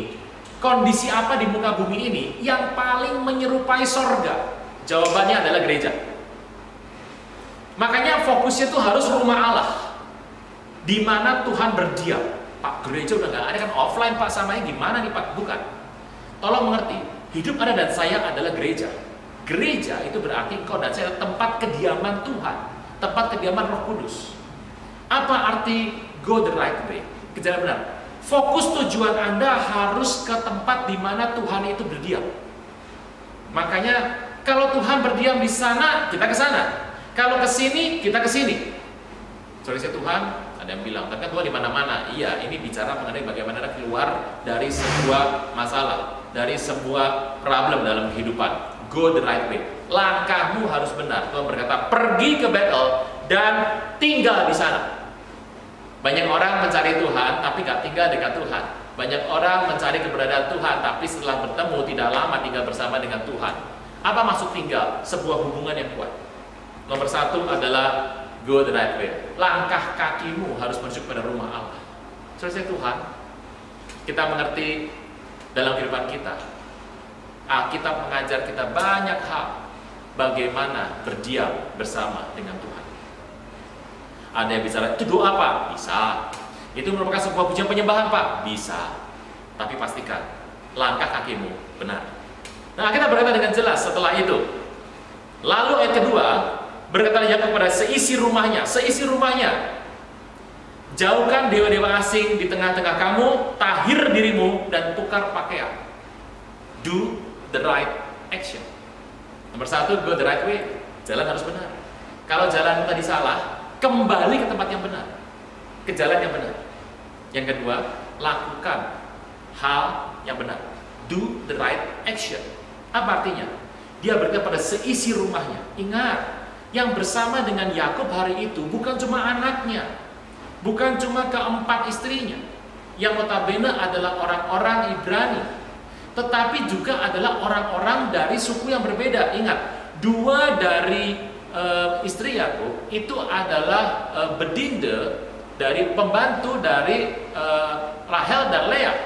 kondisi apa di muka bumi ini yang paling menyerupai sorga? Jawabannya adalah gereja. Makanya fokusnya itu harus rumah Allah, di mana Tuhan berdiam. Pak, gereja udah nggak ada kan, offline Pak, samanya gimana nih Pak? Bukan. Tolong mengerti, hidup Anda dan saya adalah gereja. Gereja itu berarti engkau dan saya tempat kediaman Tuhan, tempat kediaman Roh Kudus. Apa arti go the right way? Ke jalan benar. Fokus tujuan Anda harus ke tempat di mana Tuhan itu berdiam. Makanya kalau Tuhan berdiam di sana, kita ke sana. Kalau ke sini, kita ke sini. Sorry Tuhan, ada yang bilang, tapi Tuhan di mana-mana. Iya, ini bicara mengenai bagaimana keluar dari sebuah masalah, dari sebuah problem dalam kehidupan. Go the right way. Langkahmu harus benar. Tuhan berkata, pergi ke Betel dan tinggal di sana. Banyak orang mencari Tuhan, tapi gak tinggal dekat Tuhan. Banyak orang mencari keberadaan Tuhan, tapi setelah bertemu tidak lama tinggal bersama dengan Tuhan. Apa maksud tinggal? Sebuah hubungan yang kuat. Nomor satu adalah go the right way. Langkah kakimu harus menuju pada rumah Allah. Selesai Tuhan, kita mengerti dalam kehidupan kita. Alkitab mengajar kita banyak hal bagaimana berdiam bersama dengan Tuhan. Ada yang bicara, itu doa Pak? Bisa. Itu merupakan sebuah pujian penyembahan Pak? Bisa. Tapi pastikan langkah kakimu benar. Nah, kita berkata dengan jelas setelah itu. Lalu ayat kedua, berkata Yakub kepada seisi rumahnya, jauhkan dewa-dewa asing di tengah-tengah kamu, tahir dirimu dan tukar pakaian. Do the right action. Nomor satu, go the right way. Jalan harus benar. Kalau jalan tadi salah, kembali ke tempat yang benar, ke jalan yang benar. Yang kedua, lakukan hal yang benar. Do the right action. Apa artinya? Dia berkata pada seisi rumahnya. Ingat, yang bersama dengan Yakub hari itu bukan cuma anaknya, bukan cuma keempat istrinya, yang notabene adalah orang-orang Ibrani, tetapi juga adalah orang-orang dari suku yang berbeda. Ingat, dua dari istri Yakub itu adalah bedinde dari pembantu dari Rahel dan Leah.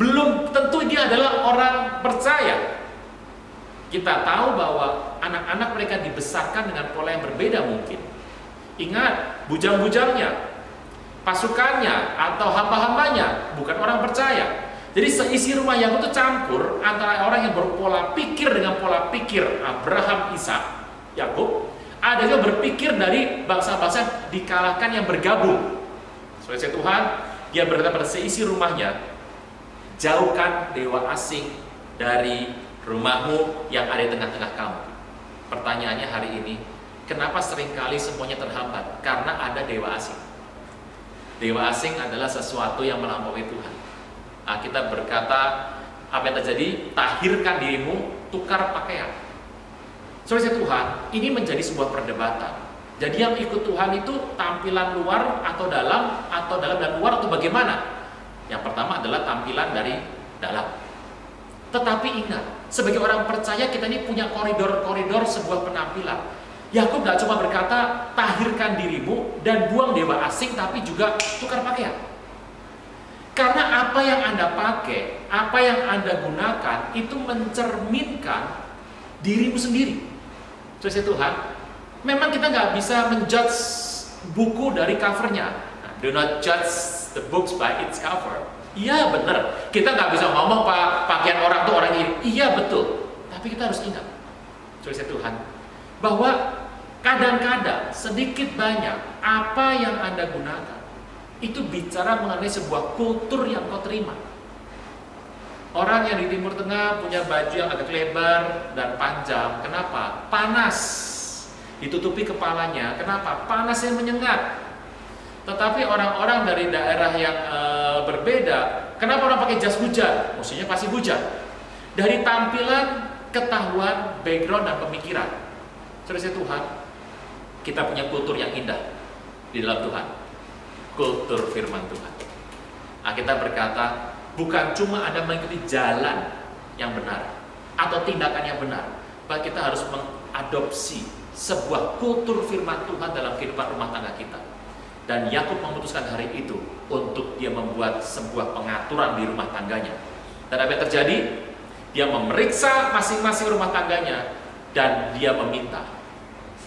Belum tentu dia adalah orang percaya. Kita tahu bahwa anak-anak mereka dibesarkan dengan pola yang berbeda mungkin. Ingat, bujang-bujangnya, pasukannya atau hamba-hambanya bukan orang percaya. Jadi seisi rumah Yakub itu campur antara orang yang berpola pikir dengan pola pikir Abraham, Ishak, Yakub. Ada juga berpikir dari bangsa-bangsa dikalahkan yang bergabung. Selesai Tuhan, dia berkata pada seisi rumahnya, jauhkan dewa asing dari rumahmu yang ada di tengah-tengah kamu. Pertanyaannya hari ini, kenapa seringkali semuanya terhambat? Karena ada dewa asing. Dewa asing adalah sesuatu yang melampaui Tuhan. Kita berkata, apa yang terjadi? Tahirkan dirimu, tukar pakaian. Saudara Tuhan, ini menjadi sebuah perdebatan. Jadi yang ikut Tuhan itu tampilan luar atau dalam dan luar atau bagaimana? Yang pertama adalah tampilan dari dalam. Tetapi ingat, sebagai orang percaya kita ini punya koridor-koridor sebuah penampilan. Yakub tidak cuma berkata tahirkan dirimu dan buang dewa asing, tapi juga tukar pakaian. Karena apa yang Anda pakai, apa yang Anda gunakan itu mencerminkan dirimu sendiri. Saudara Tuhan, memang kita nggak bisa menjudge buku dari covernya. Do not judge the books by its cover. Iya benar, kita nggak bisa ngomong pakaian orang tuh orang ini. Iya betul, tapi kita harus ingat, saudara Tuhan, bahwa kadang-kadang sedikit banyak apa yang Anda gunakan itu bicara mengenai sebuah kultur yang kau terima. Orang yang di Timur Tengah punya baju yang agak lebar dan panjang. Kenapa? Panas. Ditutupi kepalanya. Kenapa? Panas yang menyengat. Tetapi orang-orang dari daerah yang berbeda, kenapa orang pakai jas hujan? Maksudnya pasti hujan. Dari tampilan, ketahuan, background, dan pemikiran. Saudara Tuhan, kita punya kultur yang indah di dalam Tuhan. Kultur firman Tuhan. Kita berkata, bukan cuma Anda mengikuti jalan yang benar atau tindakan yang benar, bahkan kita harus mengadopsi sebuah kultur firman Tuhan dalam kehidupan rumah tangga kita. Dan Yakub memutuskan hari itu untuk dia membuat sebuah pengaturan di rumah tangganya. Dan apa yang terjadi? Dia memeriksa masing-masing rumah tangganya dan dia meminta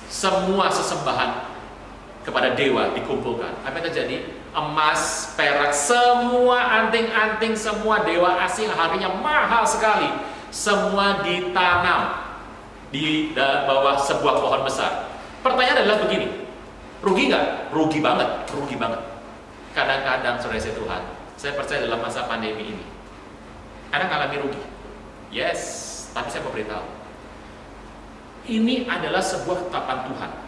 semua sesembahan kepada dewa dikumpulkan. Apa yang terjadi? Emas, perak, semua anting-anting, semua dewa asing harganya mahal sekali. Semua ditanam di bawah sebuah pohon besar. Pertanyaan adalah begini, Rugi nggak? Rugi banget, rugi banget. Kadang-kadang saudara Tuhan, saya percaya dalam masa pandemi ini, Anda mengalami rugi. Yes, tapi saya mau beritahu, ini adalah sebuah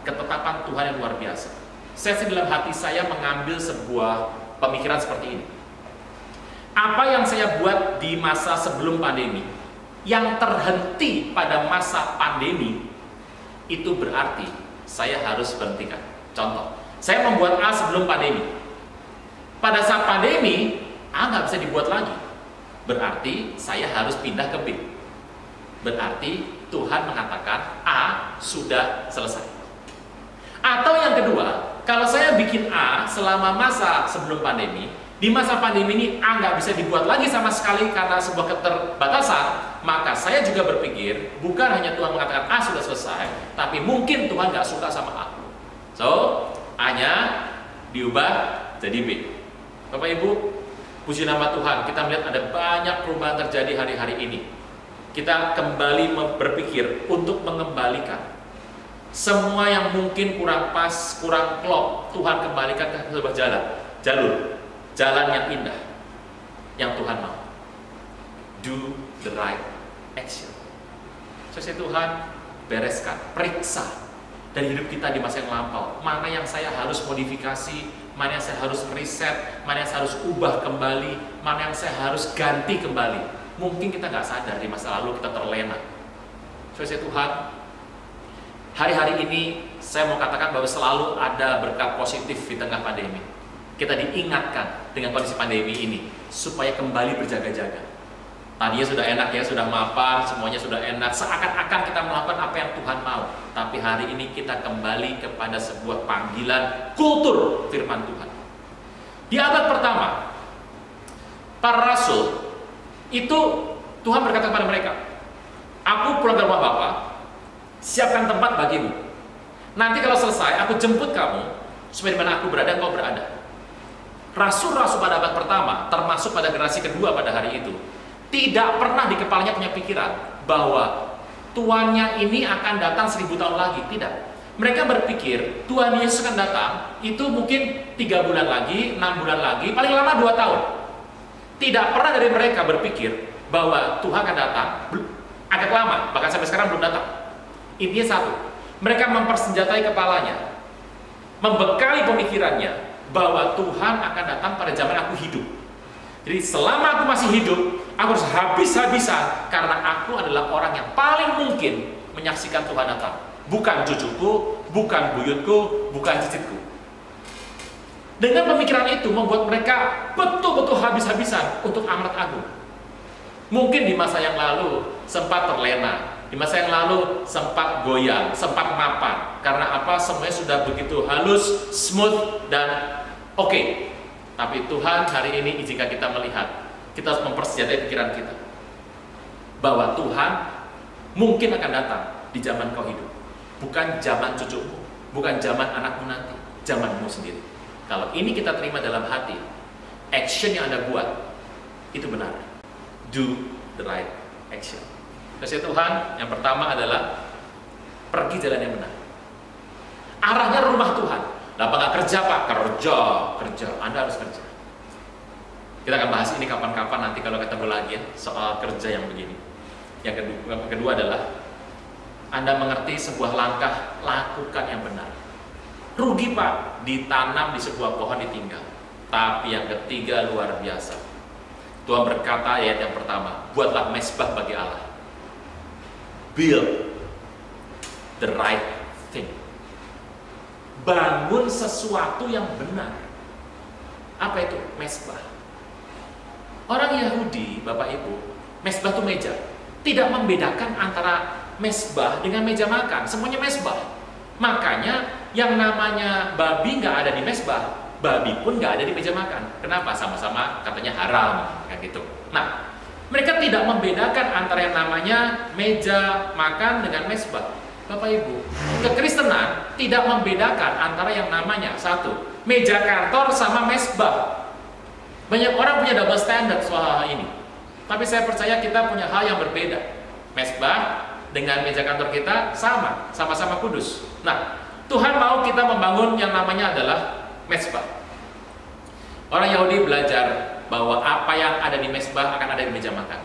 ketetapan Tuhan yang luar biasa. Saya dalam hati saya mengambil sebuah pemikiran seperti ini. Apa yang saya buat di masa sebelum pandemi, yang terhenti pada masa pandemi, itu berarti saya harus berhentikan. Contoh, saya membuat A sebelum pandemi. Pada saat pandemi, A nggak bisa dibuat lagi. Berarti saya harus pindah ke B. Berarti Tuhan mengatakan A sudah selesai. Atau yang kedua, kalau saya bikin A selama masa sebelum pandemi, di masa pandemi ini A nggak bisa dibuat lagi sama sekali karena sebuah keterbatasan, maka saya juga berpikir, bukan hanya Tuhan mengatakan A sudah selesai, tapi mungkin Tuhan nggak suka sama A. So, A-nya diubah jadi B. Bapak Ibu, puji nama Tuhan, kita melihat ada banyak perubahan terjadi hari-hari ini. Kita kembali berpikir untuk mengembalikan semua yang mungkin kurang pas, kurang klop, Tuhan kembalikan ke sebuah jalan yang indah yang Tuhan mau. Do the right action. Sesuai Tuhan, bereskan, periksa dari hidup kita di masa yang lampau, mana yang saya harus modifikasi, mana yang saya harus riset, mana yang saya harus ubah kembali, mana yang saya harus ganti kembali. Mungkin kita nggak sadar di masa lalu kita terlena. Sesuai Tuhan, hari-hari ini saya mau katakan bahwa selalu ada berkat positif di tengah pandemi. Kita diingatkan dengan kondisi pandemi ini supaya kembali berjaga-jaga. Tadinya sudah enak ya, sudah mapan, semuanya sudah enak, seakan-akan kita melakukan apa yang Tuhan mau. Tapi hari ini kita kembali kepada sebuah panggilan kultur firman Tuhan. Di abad pertama, para rasul itu Tuhan berkata kepada mereka, aku pulang ke rumah Bapa, siapkan tempat bagimu. Nanti kalau selesai, aku jemput kamu supaya di mana aku berada, kau berada. Rasul-rasul pada abad pertama, termasuk pada generasi kedua pada hari itu, tidak pernah di kepalanya punya pikiran bahwa Tuannya ini akan datang 1000 tahun lagi. Tidak. Mereka berpikir Tuhan Yesus akan datang itu mungkin 3 bulan lagi, 6 bulan lagi, paling lama 2 tahun. Tidak pernah dari mereka berpikir bahwa Tuhan akan datang agak lama, bahkan sampai sekarang belum datang. Intinya satu, mereka mempersenjatai kepalanya, membekali pemikirannya bahwa Tuhan akan datang pada zaman aku hidup. Jadi selama aku masih hidup, aku harus habis-habisan karena aku adalah orang yang paling mungkin menyaksikan Tuhan datang. Bukan cucuku, bukan buyutku, bukan cicitku. Dengan pemikiran itu membuat mereka betul-betul habis-habisan untuk amanat agung. Mungkin di masa yang lalu sempat terlena, di masa yang lalu sempat goyang, sempat mapan. Karena apa? Semuanya sudah begitu halus, smooth, dan oke. Tapi Tuhan hari ini izinkan kita melihat, kita harus mempersenjatai pikiran kita bahwa Tuhan mungkin akan datang di zaman kau hidup, bukan zaman cucumu, bukan zaman anakmu nanti, zamanmu sendiri. Kalau ini kita terima dalam hati, action yang Anda buat itu benar. Do the right action. Kasih Tuhan, yang pertama adalah pergi jalan yang benar. Arahnya rumah Tuhan. Lah Pak, kerja Pak? Kerja. Anda harus kerja. Kita akan bahas ini kapan-kapan nanti kalau ketemu lagi ya, soal kerja yang begini. Yang kedua adalah Anda mengerti sebuah langkah, lakukan yang benar. Rugi Pak, ditanam di sebuah pohon ditinggal. Tapi yang ketiga luar biasa. Tuhan berkata ayat yang pertama, buatlah mezbah bagi Allah. Build the right thing. Bangun sesuatu yang benar. Apa itu? Mezbah. Orang Yahudi, Bapak Ibu, mezbah itu meja. Tidak membedakan antara mezbah dengan meja makan. Semuanya mezbah. Makanya yang namanya babi nggak ada di mezbah, babi pun nggak ada di meja makan. Kenapa? Sama-sama katanya haram, kayak gitu. Nah, mereka tidak membedakan antara yang namanya meja makan dengan mezbah. Bapak Ibu, kekristenan tidak membedakan antara yang namanya satu, meja kantor sama mezbah. Banyak orang punya double standard soal hal ini. Tapi saya percaya kita punya hal yang berbeda. Mezbah dengan meja kantor kita sama-sama kudus. Nah, Tuhan mau kita membangun yang namanya adalah mezbah. Orang Yahudi belajar bahwa apa yang ada di mezbah akan ada di meja makan.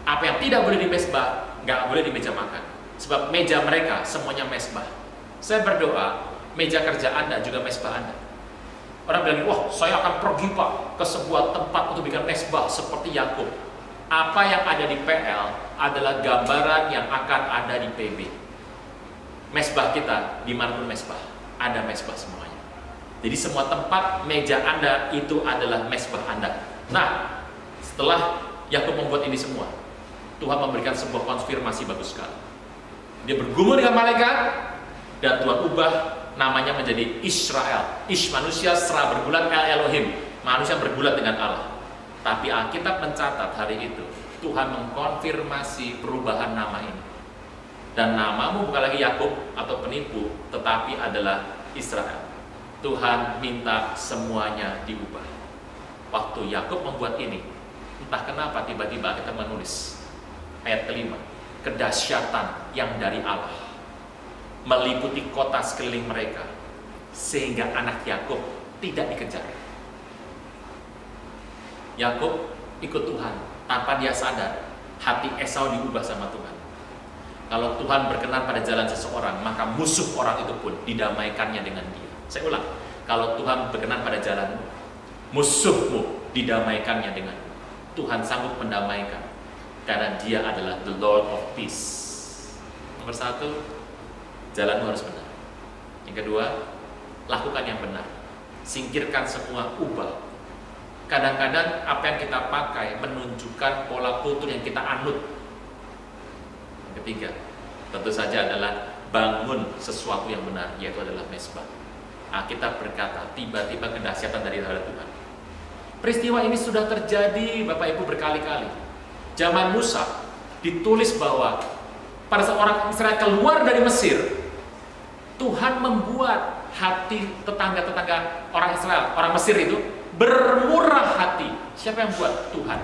Apa yang tidak boleh di mezbah, nggak boleh di meja makan. Sebab meja mereka semuanya mezbah. Saya berdoa, meja kerja Anda juga mezbah Anda. Orang bilang, wah saya akan pergi Pak ke sebuah tempat untuk bikin mezbah seperti Yakub. Apa yang ada di PL adalah gambaran yang akan ada di PB. Mezbah kita, dimanapun mezbah, ada mezbah semuanya. Jadi semua tempat meja Anda itu adalah mezbah Anda. Nah, setelah Yakub membuat ini semua, Tuhan memberikan sebuah konfirmasi bagus sekali. Dia bergumul dengan malaikat, dan Tuhan ubah namanya menjadi Israel. Ish manusia, Sra bergulat, El Elohim, manusia bergulat dengan Allah. Tapi Alkitab mencatat hari itu Tuhan mengkonfirmasi perubahan nama ini. Dan namamu bukan lagi Yakub atau penipu, tetapi adalah Israel. Tuhan minta semuanya diubah. Waktu Yakub membuat ini, entah kenapa tiba-tiba kita menulis ayat kelima, kedahsyatan yang dari Allah meliputi kota sekeliling mereka, sehingga anak Yakub tidak dikejar. Yakub ikut Tuhan tanpa dia sadar, hati Esau diubah sama Tuhan. Kalau Tuhan berkenan pada jalan seseorang, maka musuh orang itu pun didamaikannya dengan dia. Saya ulang, kalau Tuhan berkenan pada jalanmu, musuhmu didamaikannya dengan Tuhan sanggup mendamaikan, karena dia adalah the Lord of Peace. Nomor satu, jalanmu harus benar. Yang kedua, lakukan yang benar. Singkirkan semua ubah. Kadang-kadang apa yang kita pakai menunjukkan pola kultur yang kita anut. Yang ketiga, tentu saja adalah bangun sesuatu yang benar, yaitu adalah mezbah. Kita berkata, tiba-tiba kedahsyatan dari Tuhan. Peristiwa ini sudah terjadi Bapak Ibu berkali-kali. Zaman Musa ditulis bahwa pada saat orang Israel keluar dari Mesir, Tuhan membuat hati tetangga-tetangga orang Israel, orang Mesir itu bermurah hati. Siapa yang buat? Tuhan.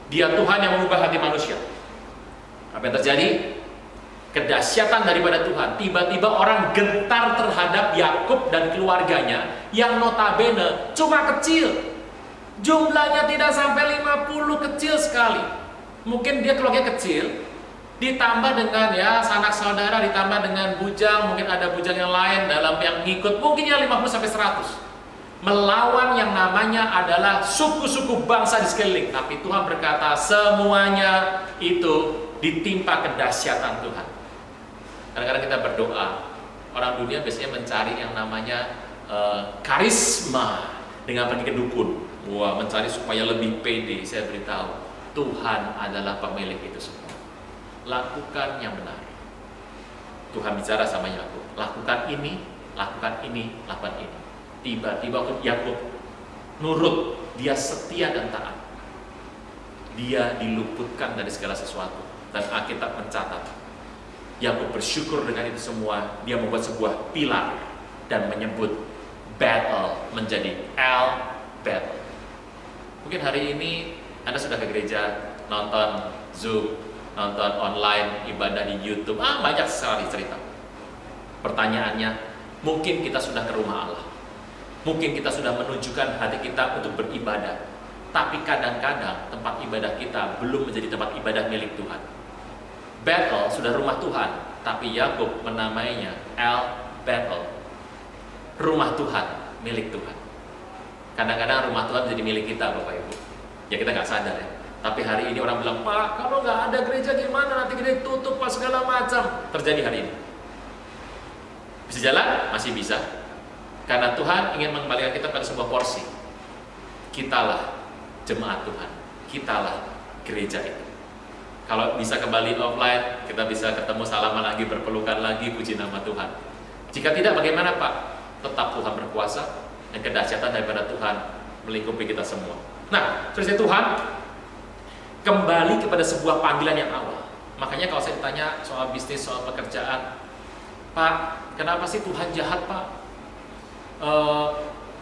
Dia Tuhan yang mengubah hati manusia. Apa yang terjadi? Kedahsyatan daripada Tuhan. Tiba-tiba orang gentar terhadap Yakub dan keluarganya yang notabene cuma kecil. Jumlahnya tidak sampai 50, kecil sekali. Mungkin dia keluarga kecil, ditambah dengan ya sanak saudara, ditambah dengan bujang, mungkin ada bujang yang lain dalam yang ngikut, mungkin ya 50 sampai 100. Melawan yang namanya adalah suku-suku bangsa di sekeliling. Tapi Tuhan berkata semuanya itu ditimpa kedahsyatan Tuhan. Kadang-kadang kita berdoa, orang dunia biasanya mencari yang namanya karisma dengan pergi ke dukun. Wah, mencari supaya lebih pede. Saya beritahu, Tuhan adalah pemilik itu semua. Lakukan yang benar. Tuhan bicara sama Yakub, lakukan ini, lakukan ini, lakukan ini. Tiba-tiba waktu Yakub nurut, dia setia dan taat. Dia diluputkan dari segala sesuatu. Dan Alkitab mencatat, Yakub bersyukur dengan itu semua. Dia membuat sebuah pilar dan menyebut Bethel menjadi El Bethel. Mungkin hari ini Anda sudah ke gereja, nonton Zoom, nonton online, ibadah di YouTube, banyak sekali cerita. Pertanyaannya, mungkin kita sudah ke rumah Allah, mungkin kita sudah menunjukkan hati kita untuk beribadah, tapi kadang-kadang tempat ibadah kita belum menjadi tempat ibadah milik Tuhan. Bethel sudah rumah Tuhan, tapi Yakub menamainya El Bethel, rumah Tuhan, milik Tuhan. Kadang-kadang rumah Tuhan menjadi milik kita, Bapak Ibu. Ya kita nggak sadar ya. Tapi hari ini orang bilang, Pak, kalau nggak ada gereja gimana? Nanti gereja tutup, Pak, segala macam. Terjadi hari ini. Bisa jalan? Masih bisa. Karena Tuhan ingin mengembalikan kita pada sebuah porsi. Kitalah jemaat Tuhan. Kitalah gereja itu. Kalau bisa kembali offline, kita bisa ketemu, salaman lagi, berpelukan lagi, puji nama Tuhan. Jika tidak, bagaimana Pak? Tetap Tuhan berkuasa, dan kedahsyatan daripada Tuhan melingkupi kita semua. Nah, terusnya Tuhan kembali kepada sebuah panggilan yang awal. Makanya kalau saya ditanya soal bisnis, soal pekerjaan, Pak, kenapa sih Tuhan jahat, Pak?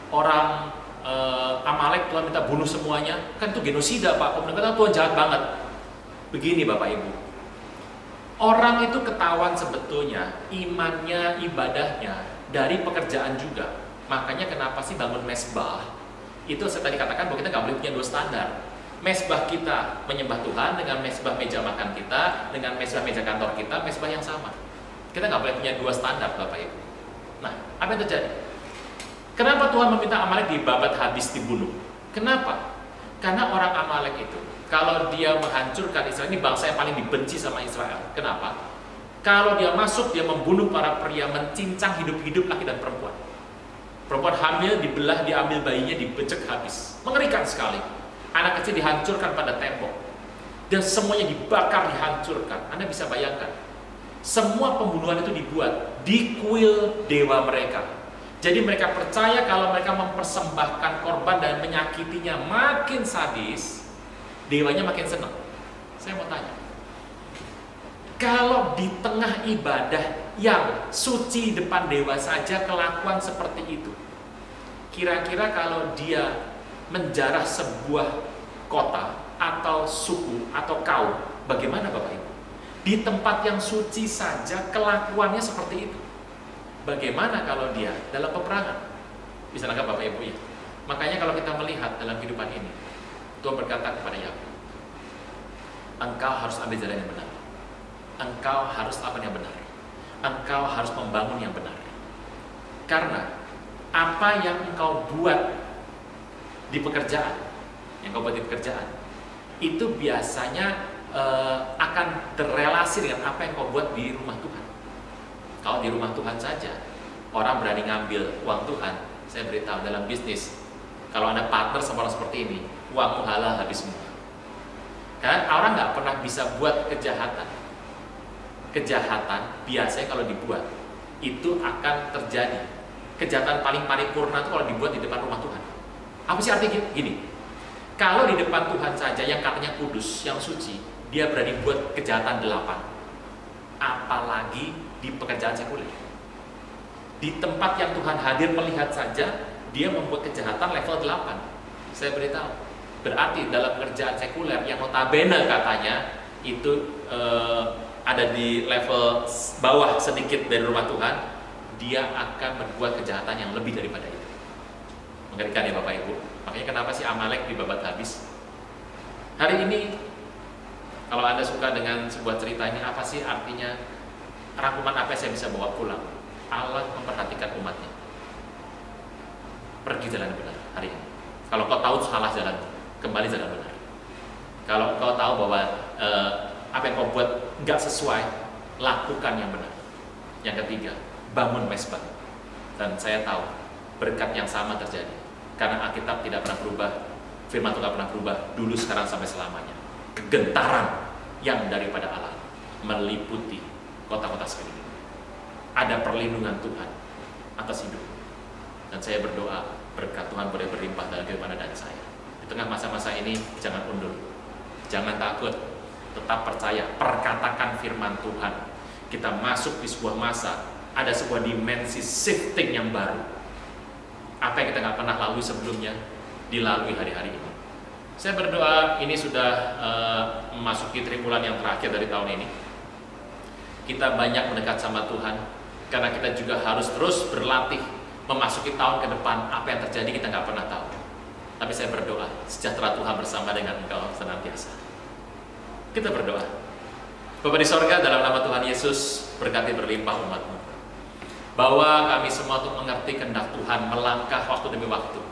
Orang Amalek Tuhan minta bunuh semuanya, kan itu genosida, Pak. Kadang-kadang Tuhan jahat banget. Begini Bapak Ibu, orang itu ketahuan sebetulnya imannya, ibadahnya dari pekerjaan juga. Makanya kenapa sih bangun mesbah? Itu saya tadi katakan bahwa kita nggak boleh punya dua standar. Mesbah kita menyembah Tuhan dengan mesbah meja makan kita, dengan mesbah meja kantor kita, mesbah yang sama. Kita nggak boleh punya dua standar, Bapak Ibu. Nah, apa yang terjadi? Kenapa Tuhan meminta Amalek dibabat habis, dibunuh? Kenapa? Karena orang Amalek itu, kalau dia menghancurkan Israel, ini bangsa yang paling dibenci sama Israel. Kenapa? Kalau dia masuk, dia membunuh para pria, mencincang hidup-hidup laki dan perempuan. Perempuan hamil dibelah, diambil bayinya, dibecek habis. Mengerikan sekali. Anak kecil dihancurkan pada tembok. Dan semuanya dibakar, dihancurkan. Anda bisa bayangkan. Semua pembunuhan itu dibuat di kuil dewa mereka. Jadi mereka percaya kalau mereka mempersembahkan korban dan menyakitinya makin sadis, dewanya makin senang. Saya mau tanya, kalau di tengah ibadah yang suci depan dewa saja kelakuan seperti itu, kira-kira kalau dia menjarah sebuah kota atau suku atau kaum, bagaimana Bapak Ibu? Di tempat yang suci saja kelakuannya seperti itu. Bagaimana kalau dia dalam peperangan? Bisa nangkap Bapak Ibu ya? Makanya kalau kita melihat dalam kehidupan ini, Tuhan berkata kepada Yakub, engkau harus ambil jalan yang benar. Engkau harus lakukan yang benar. Engkau harus membangun yang benar. Karena apa yang engkau buat di pekerjaan, itu biasanya akan terrelasi dengan apa yang kau buat di rumah Tuhan. Kalau di rumah Tuhan saja, orang berani ngambil uang Tuhan. Saya beritahu dalam bisnis, kalau Anda partner sama orang seperti ini, uangmu halal habis semua. Karena orang nggak pernah bisa buat kejahatan. Kejahatan biasanya kalau dibuat, itu akan terjadi. Kejahatan paling paripurna itu kalau dibuat di depan rumah Tuhan. Apa sih artinya gini? Kalau di depan Tuhan saja yang katanya kudus, yang suci, dia berani buat kejahatan 8. Apalagi di pekerjaan sekuler. Di tempat yang Tuhan hadir melihat saja, dia membuat kejahatan level 8. Saya beritahu, berarti dalam pekerjaan sekuler yang notabene katanya itu ada di level bawah sedikit dari rumah Tuhan, dia akan berbuat kejahatan yang lebih daripada itu. Mengerikan ya Bapak Ibu. Makanya kenapa sih Amalek dibabat habis? Hari ini, kalau Anda suka dengan sebuah cerita ini, apa sih artinya? Rangkuman apa yang saya bisa bawa pulang? Allah memperhatikan umatnya. Pergi jalan yang benar hari ini. Kalau kau tahu salah jalan, kembali jalan benar. Kalau kau tahu bahwa apa yang kau buat nggak sesuai, lakukan yang benar. Yang ketiga, bangun mesbah. Dan saya tahu berkat yang sama terjadi. Karena Alkitab tidak pernah berubah, firman Tuhan tidak pernah berubah, dulu, sekarang, sampai selamanya. Kegentaran yang daripada Allah meliputi kota-kota sekeliling. Ada perlindungan Tuhan atas hidup. Dan saya berdoa berkat Tuhan boleh berlimpah dalam kehidupan Anda dan saya. Di tengah masa-masa ini jangan undur, jangan takut, tetap percaya, perkatakan firman Tuhan. Kita masuk di sebuah masa, ada sebuah dimensi shifting yang baru. Apa yang kita nggak pernah lalui sebelumnya, dilalui hari-hari ini. Saya berdoa ini sudah memasuki tribulan yang terakhir dari tahun ini. Kita banyak mendekat sama Tuhan, karena kita juga harus terus berlatih memasuki tahun ke depan. Apa yang terjadi kita nggak pernah tahu. Tapi saya berdoa, sejahtera Tuhan bersama dengan engkau senantiasa. Kita berdoa. Bapa di sorga, dalam nama Tuhan Yesus, berkati berlimpah umat-Mu. Bahwa kami semua untuk mengerti kehendak Tuhan, melangkah waktu demi waktu.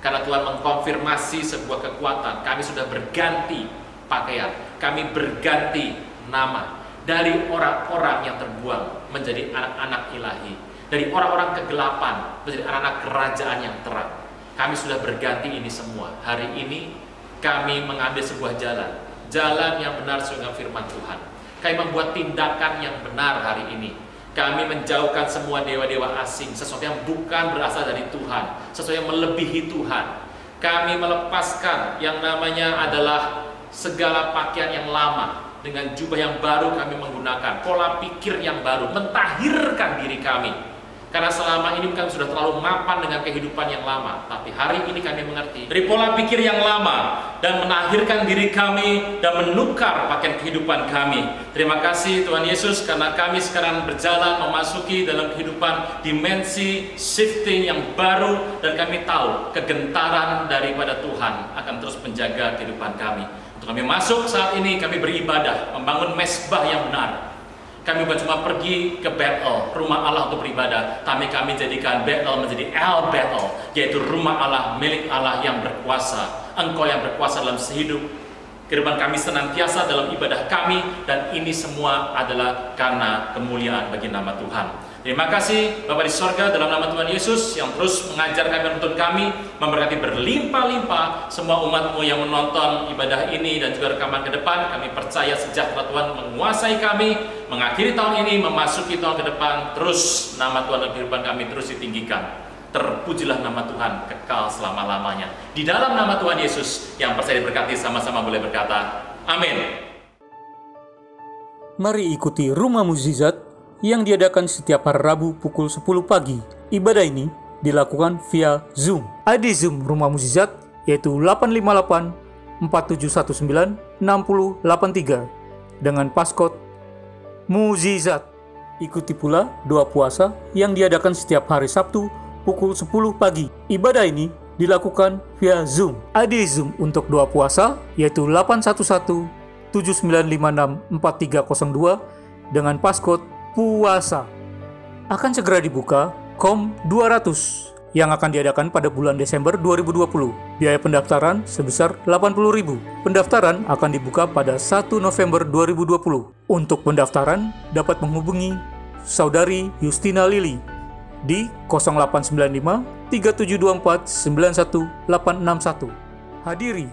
Karena Tuhan mengkonfirmasi sebuah kekuatan, kami sudah berganti pakaian, kami berganti nama. Dari orang-orang yang terbuang menjadi anak-anak ilahi, dari orang-orang kegelapan menjadi anak-anak kerajaan yang terang. Kami sudah berganti ini semua. Hari ini kami mengambil sebuah jalan yang benar sesuai dengan firman Tuhan. Kami membuat tindakan yang benar hari ini. Kami menjauhkan semua dewa-dewa asing, sesuatu yang bukan berasal dari Tuhan, sesuatu yang melebihi Tuhan. Kami melepaskan yang namanya adalah segala pakaian yang lama, dengan jubah yang baru kami menggunakan, pola pikir yang baru, mentahirkan diri kami Karena selama ini kami sudah terlalu mapan dengan kehidupan yang lama. Tapi hari ini kami mengerti dari pola pikir yang lama dan menahirkan diri kami dan menukar pakaian kehidupan kami. Terima kasih Tuhan Yesus karena kami sekarang berjalan memasuki dalam kehidupan dimensi shifting yang baru, dan kami tahu kegentaran daripada Tuhan akan terus menjaga kehidupan kami. Untuk kami masuk saat ini, kami beribadah, membangun mesbah yang benar. Kami bukan cuma pergi ke Bethel, rumah Allah untuk beribadah, tapi kami jadikan Bethel menjadi El Bethel, yaitu rumah Allah, milik Allah yang berkuasa. Engkau yang berkuasa dalam sehidup kehidupan kami senantiasa dalam ibadah kami, dan ini semua adalah karena kemuliaan bagi nama Tuhan. Terima kasih Bapa di sorga, dalam nama Tuhan Yesus yang terus mengajar kami, menuntun kami, memberkati berlimpah-limpah semua umat-Mu yang menonton ibadah ini dan juga rekaman ke depan. Kami percaya sejahtera Tuhan menguasai kami, mengakhiri tahun ini, memasuki tahun ke depan. Terus nama Tuhan dalam kehidupan kami terus ditinggikan. Terpujilah nama Tuhan kekal selama-lamanya. Di dalam nama Tuhan Yesus yang percaya diberkati, sama-sama boleh berkata, amin. Mari ikuti Rumah Mukjizat yang diadakan setiap hari Rabu pukul 10 pagi. Ibadah ini dilakukan via Zoom. ID Zoom Rumah Mukjizat yaitu 858 4719 6083 dengan passcode Mukjizat. Ikuti pula doa puasa yang diadakan setiap hari Sabtu pukul 10 pagi. Ibadah ini dilakukan via Zoom. ID Zoom untuk doa puasa yaitu 811 7956 4302 dengan passcode puasa. Akan segera dibuka KOM 200 yang akan diadakan pada bulan Desember 2020. Biaya pendaftaran sebesar 80.000. Pendaftaran akan dibuka pada 1 November 2020. Untuk pendaftaran dapat menghubungi Saudari Justina Lili di 0895 3724 91861. Hadiri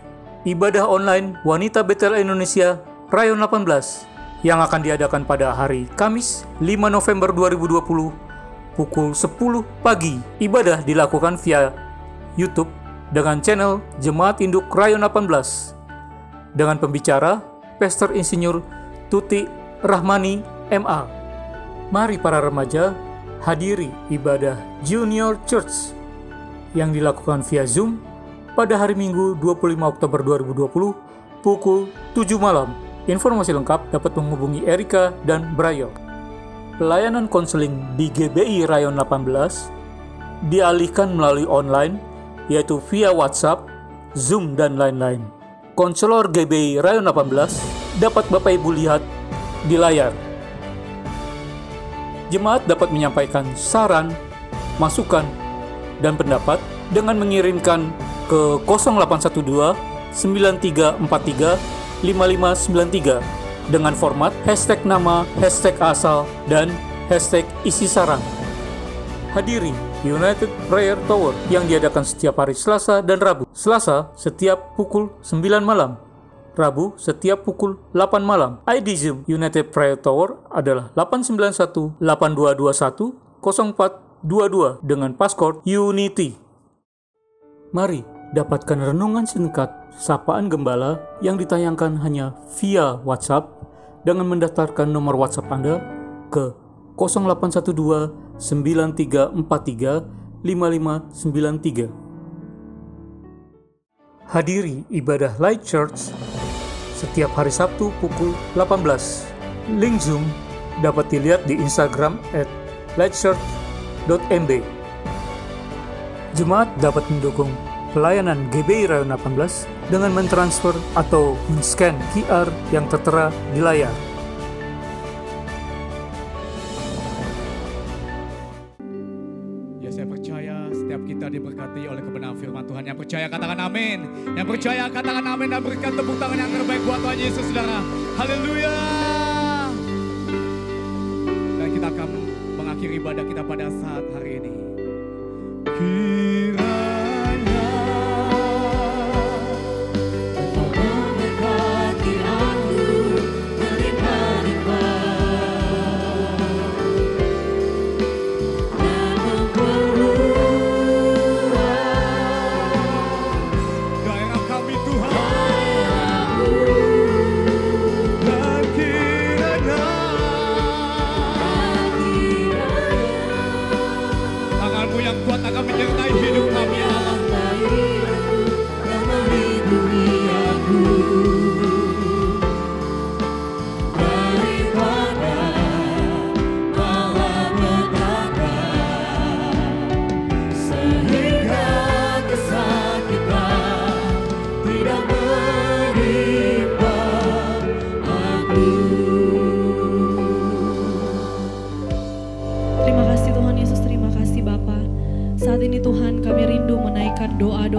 ibadah online Wanita Betel Indonesia Rayon 18 yang akan diadakan pada hari Kamis 5 November 2020 pukul 10 pagi. Ibadah dilakukan via YouTube dengan channel Jemaat Induk Rayon 18 dengan pembicara Pastor Insinyur Tuti Rahmani MA. Mari para remaja hadiri ibadah Junior Church yang dilakukan via Zoom pada hari Minggu 25 Oktober 2020 pukul 7 malam. Informasi lengkap dapat menghubungi Erika dan Brayo. Pelayanan konseling di GBI Rayon 18 dialihkan melalui online, yaitu via WhatsApp, Zoom, dan lain-lain. Konselor GBI Rayon 18 dapat Bapak Ibu lihat di layar. Jemaat dapat menyampaikan saran, masukan, dan pendapat dengan mengirimkan ke 0812 9343 5593 dengan format hashtag nama, hashtag asal, dan hashtag isi saran. Hadiri United Prayer Tower yang diadakan setiap hari Selasa dan Rabu. Selasa setiap pukul 9 malam, Rabu setiap pukul 8 malam. ID Zoom United Prayer Tower adalah 891 8221 0422 dengan passcode Unity. Mari dapatkan renungan singkat Sapaan Gembala yang ditayangkan hanya via WhatsApp dengan mendaftarkan nomor WhatsApp Anda ke 0812 9343 5593. Hadiri ibadah Light Church setiap hari Sabtu pukul 18. Link Zoom dapat dilihat di Instagram @lightchurch.mb. Jemaat dapat mendukung pelayanan GBI Rayon 18 dengan mentransfer atau men-scan QR yang tertera di layar. Ya, saya percaya setiap kita diberkati oleh kebenaran firman Tuhan. Yang percaya katakan amin. Yang percaya katakan amin dan berikan tepuk tangan yang terbaik buat Tuhan Yesus, saudara. Haleluya. Dan kita akan mengakhiri ibadah kita pada saat hari ini.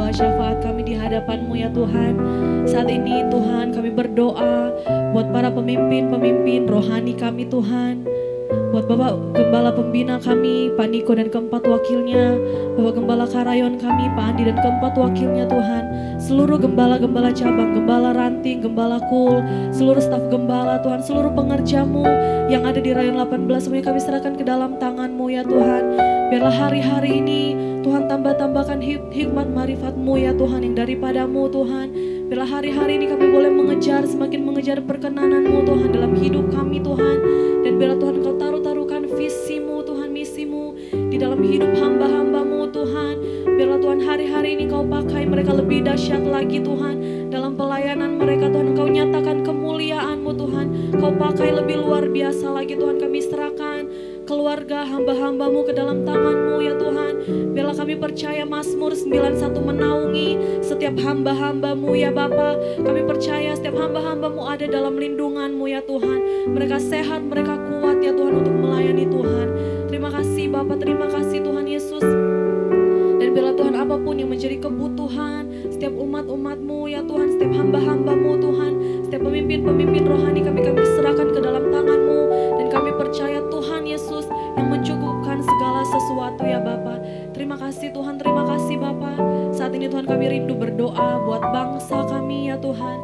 membawa syafaat kami di hadapan-Mu ya Tuhan. Saat ini Tuhan kami berdoa buat para pemimpin-pemimpin rohani kami Tuhan. Buat Bapak Gembala Pembina kami, Pak Niko dan keempat wakilnya, Bapak Gembala Karayon kami, Pak Andi dan keempat wakilnya Tuhan. Seluruh gembala-gembala cabang, gembala ranting, gembala kul, seluruh staf gembala Tuhan, seluruh pengerjamu yang ada di Rayon 18, semuanya kami serahkan ke dalam tangan-Mu ya Tuhan. Biarlah hari-hari ini Tuhan tambahkan hikmat marifat-Mu ya Tuhan yang daripada-Mu Tuhan. Biarlah hari-hari ini kami boleh semakin mengejar perkenanan-Mu Tuhan dalam hidup kami Tuhan. Dan biarlah Tuhan Kau taruhkan visi-Mu Tuhan, misi-Mu di dalam hidup hamba-hamba-Mu Tuhan. Biarlah Tuhan hari-hari ini Kau pakai mereka lebih dahsyat lagi Tuhan. Dalam pelayanan mereka Tuhan Kau nyatakan kemuliaan-Mu Tuhan. Kau pakai lebih luar biasa lagi Tuhan. Kami serahkan keluarga hamba-hamba-Mu ke dalam tangan-Mu ya Tuhan. Biarlah kami percaya Mazmur 91 menaungi setiap hamba-hamba-Mu ya Bapa. Kami percaya setiap hamba-hamba-Mu ada dalam lindungan-Mu ya Tuhan. Mereka sehat, mereka kuat ya Tuhan untuk melayani Tuhan. Terima kasih Bapa, terima kasih Tuhan Yesus. Dan biarlah Tuhan apapun yang menjadi kebutuhan setiap umat-umat-Mu ya Tuhan, setiap hamba-hamba-Mu Tuhan, setiap pemimpin-pemimpin rohani kami serahkan ke dalam tangan-Mu. Dan kami percaya Tuhan Yesus yang mencukupkan segala sesuatu ya Bapa. Terima kasih Tuhan, terima kasih Bapa. Saat ini Tuhan kami rindu berdoa buat bangsa kami ya Tuhan.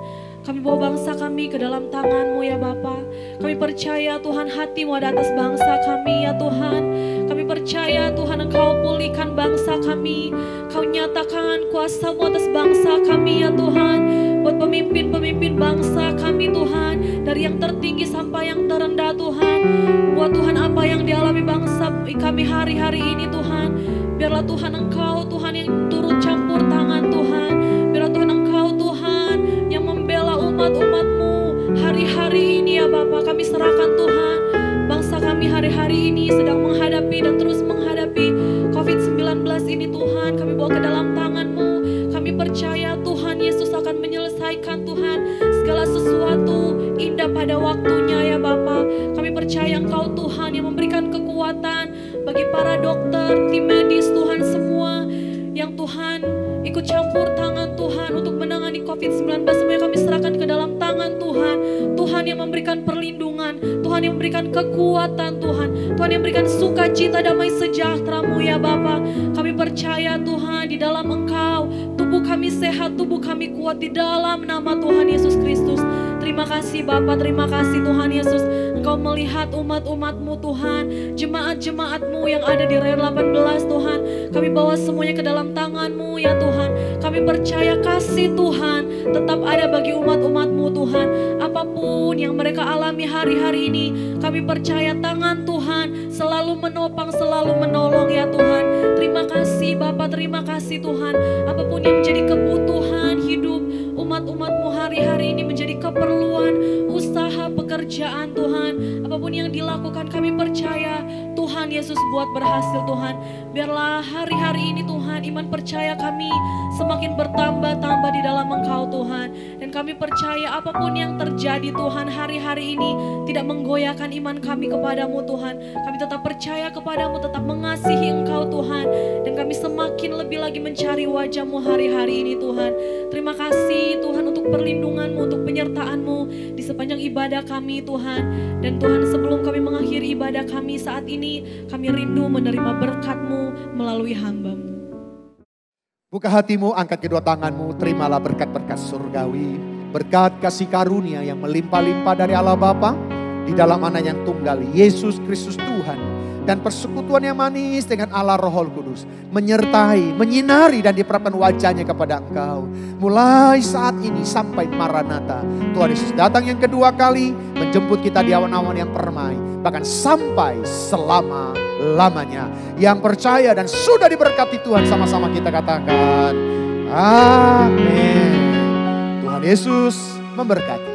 Kami bawa bangsa kami ke dalam tangan-Mu ya Bapa. Kami percaya Tuhan hati-Mu ada atas bangsa kami ya Tuhan. Kami percaya Tuhan Engkau pulihkan bangsa kami. Kau nyatakan kuasa-Mu atas bangsa kami ya Tuhan. Buat pemimpin-pemimpin bangsa kami Tuhan, dari yang tertinggi sampai yang terendah Tuhan. Buat Tuhan apa yang dialami bangsa kami hari-hari ini Tuhan. Biarlah Tuhan Engkau Tuhan yang turut campur tangan Tuhan. Biarlah Tuhan Engkau Tuhan yang membela umat-umat-Mu hari-hari ini ya Bapa. Kami serahkan Tuhan. Bangsa kami hari-hari ini sedang menghadapi dan terus menghadapi COVID-19 ini Tuhan. Kami bawa ke dalam tangan-Mu. Kami percaya Tuhan Yesus akan menyelesaikan Tuhan segala sesuatu indah pada waktunya ya Bapa. Kami percaya Engkau Tuhan yang memberikan kekuatan bagi para dokter, tim medis Tuhan semua yang Tuhan ikut campur tangan Tuhan untuk menangani COVID-19. Semuanya kami serahkan ke dalam tangan Tuhan. Tuhan yang memberikan perlindungan, Tuhan yang memberikan kekuatan Tuhan, Tuhan yang memberikan sukacita damai sejahtera-Mu ya Bapa. Kami percaya Tuhan di dalam Engkau tubuh kami sehat, tubuh kami kuat di dalam nama Tuhan Yesus Kristus. Terima kasih Bapa, terima kasih Tuhan Yesus. Engkau melihat umat-umat-Mu Tuhan, jemaat-jemaat-Mu yang ada di Rayon 18 Tuhan. Kami bawa semuanya ke dalam tangan-Mu ya Tuhan. Kami percaya kasih Tuhan tetap ada bagi umat-umat-Mu Tuhan. Apapun yang mereka alami hari-hari ini, kami percaya tangan Tuhan selalu menopang, selalu menolong ya Tuhan. Terima kasih Bapa, terima kasih Tuhan. Apapun yang menjadi kebutuhan hidup umat-umat-Mu hari-hari ini, menjadi keperluan usaha pekerjaan Tuhan, apapun yang dilakukan kami percaya Tuhan Yesus buat berhasil Tuhan. Biarlah hari-hari ini Tuhan iman percaya kami semakin bertambah-tambah di dalam Engkau Tuhan. Dan kami percaya apapun yang terjadi Tuhan hari-hari ini tidak menggoyahkan iman kami kepadamu Tuhan. Kami tetap percaya kepadamu, tetap mengasihi Engkau Tuhan. Dan kami semakin lebih lagi mencari wajah-Mu hari-hari ini Tuhan. Terima kasih Tuhan untuk perlindungan-Mu, untuk penyertaan-Mu di sepanjang ibadah kami Tuhan. Dan Tuhan sebelum kami mengakhiri ibadah kami saat ini, kami rindu menerima berkat-Mu melalui hamba-Mu. Buka hatimu, angkat kedua tanganmu, terimalah berkat-berkat surgawi. Berkat kasih karunia yang melimpah-limpah dari Allah Bapa di dalam Anak yang tunggal, Yesus Kristus Tuhan. Dan persekutuan yang manis dengan Allah Roh Kudus menyertai, menyinari dan diperapkan wajahnya kepada engkau. Mulai saat ini sampai Maranatha. Tuhan Yesus datang yang kedua kali menjemput kita di awan-awan yang permai. Bahkan sampai selama-lamanya. Yang percaya dan sudah diberkati Tuhan, sama-sama kita katakan amin. Tuhan Yesus memberkati.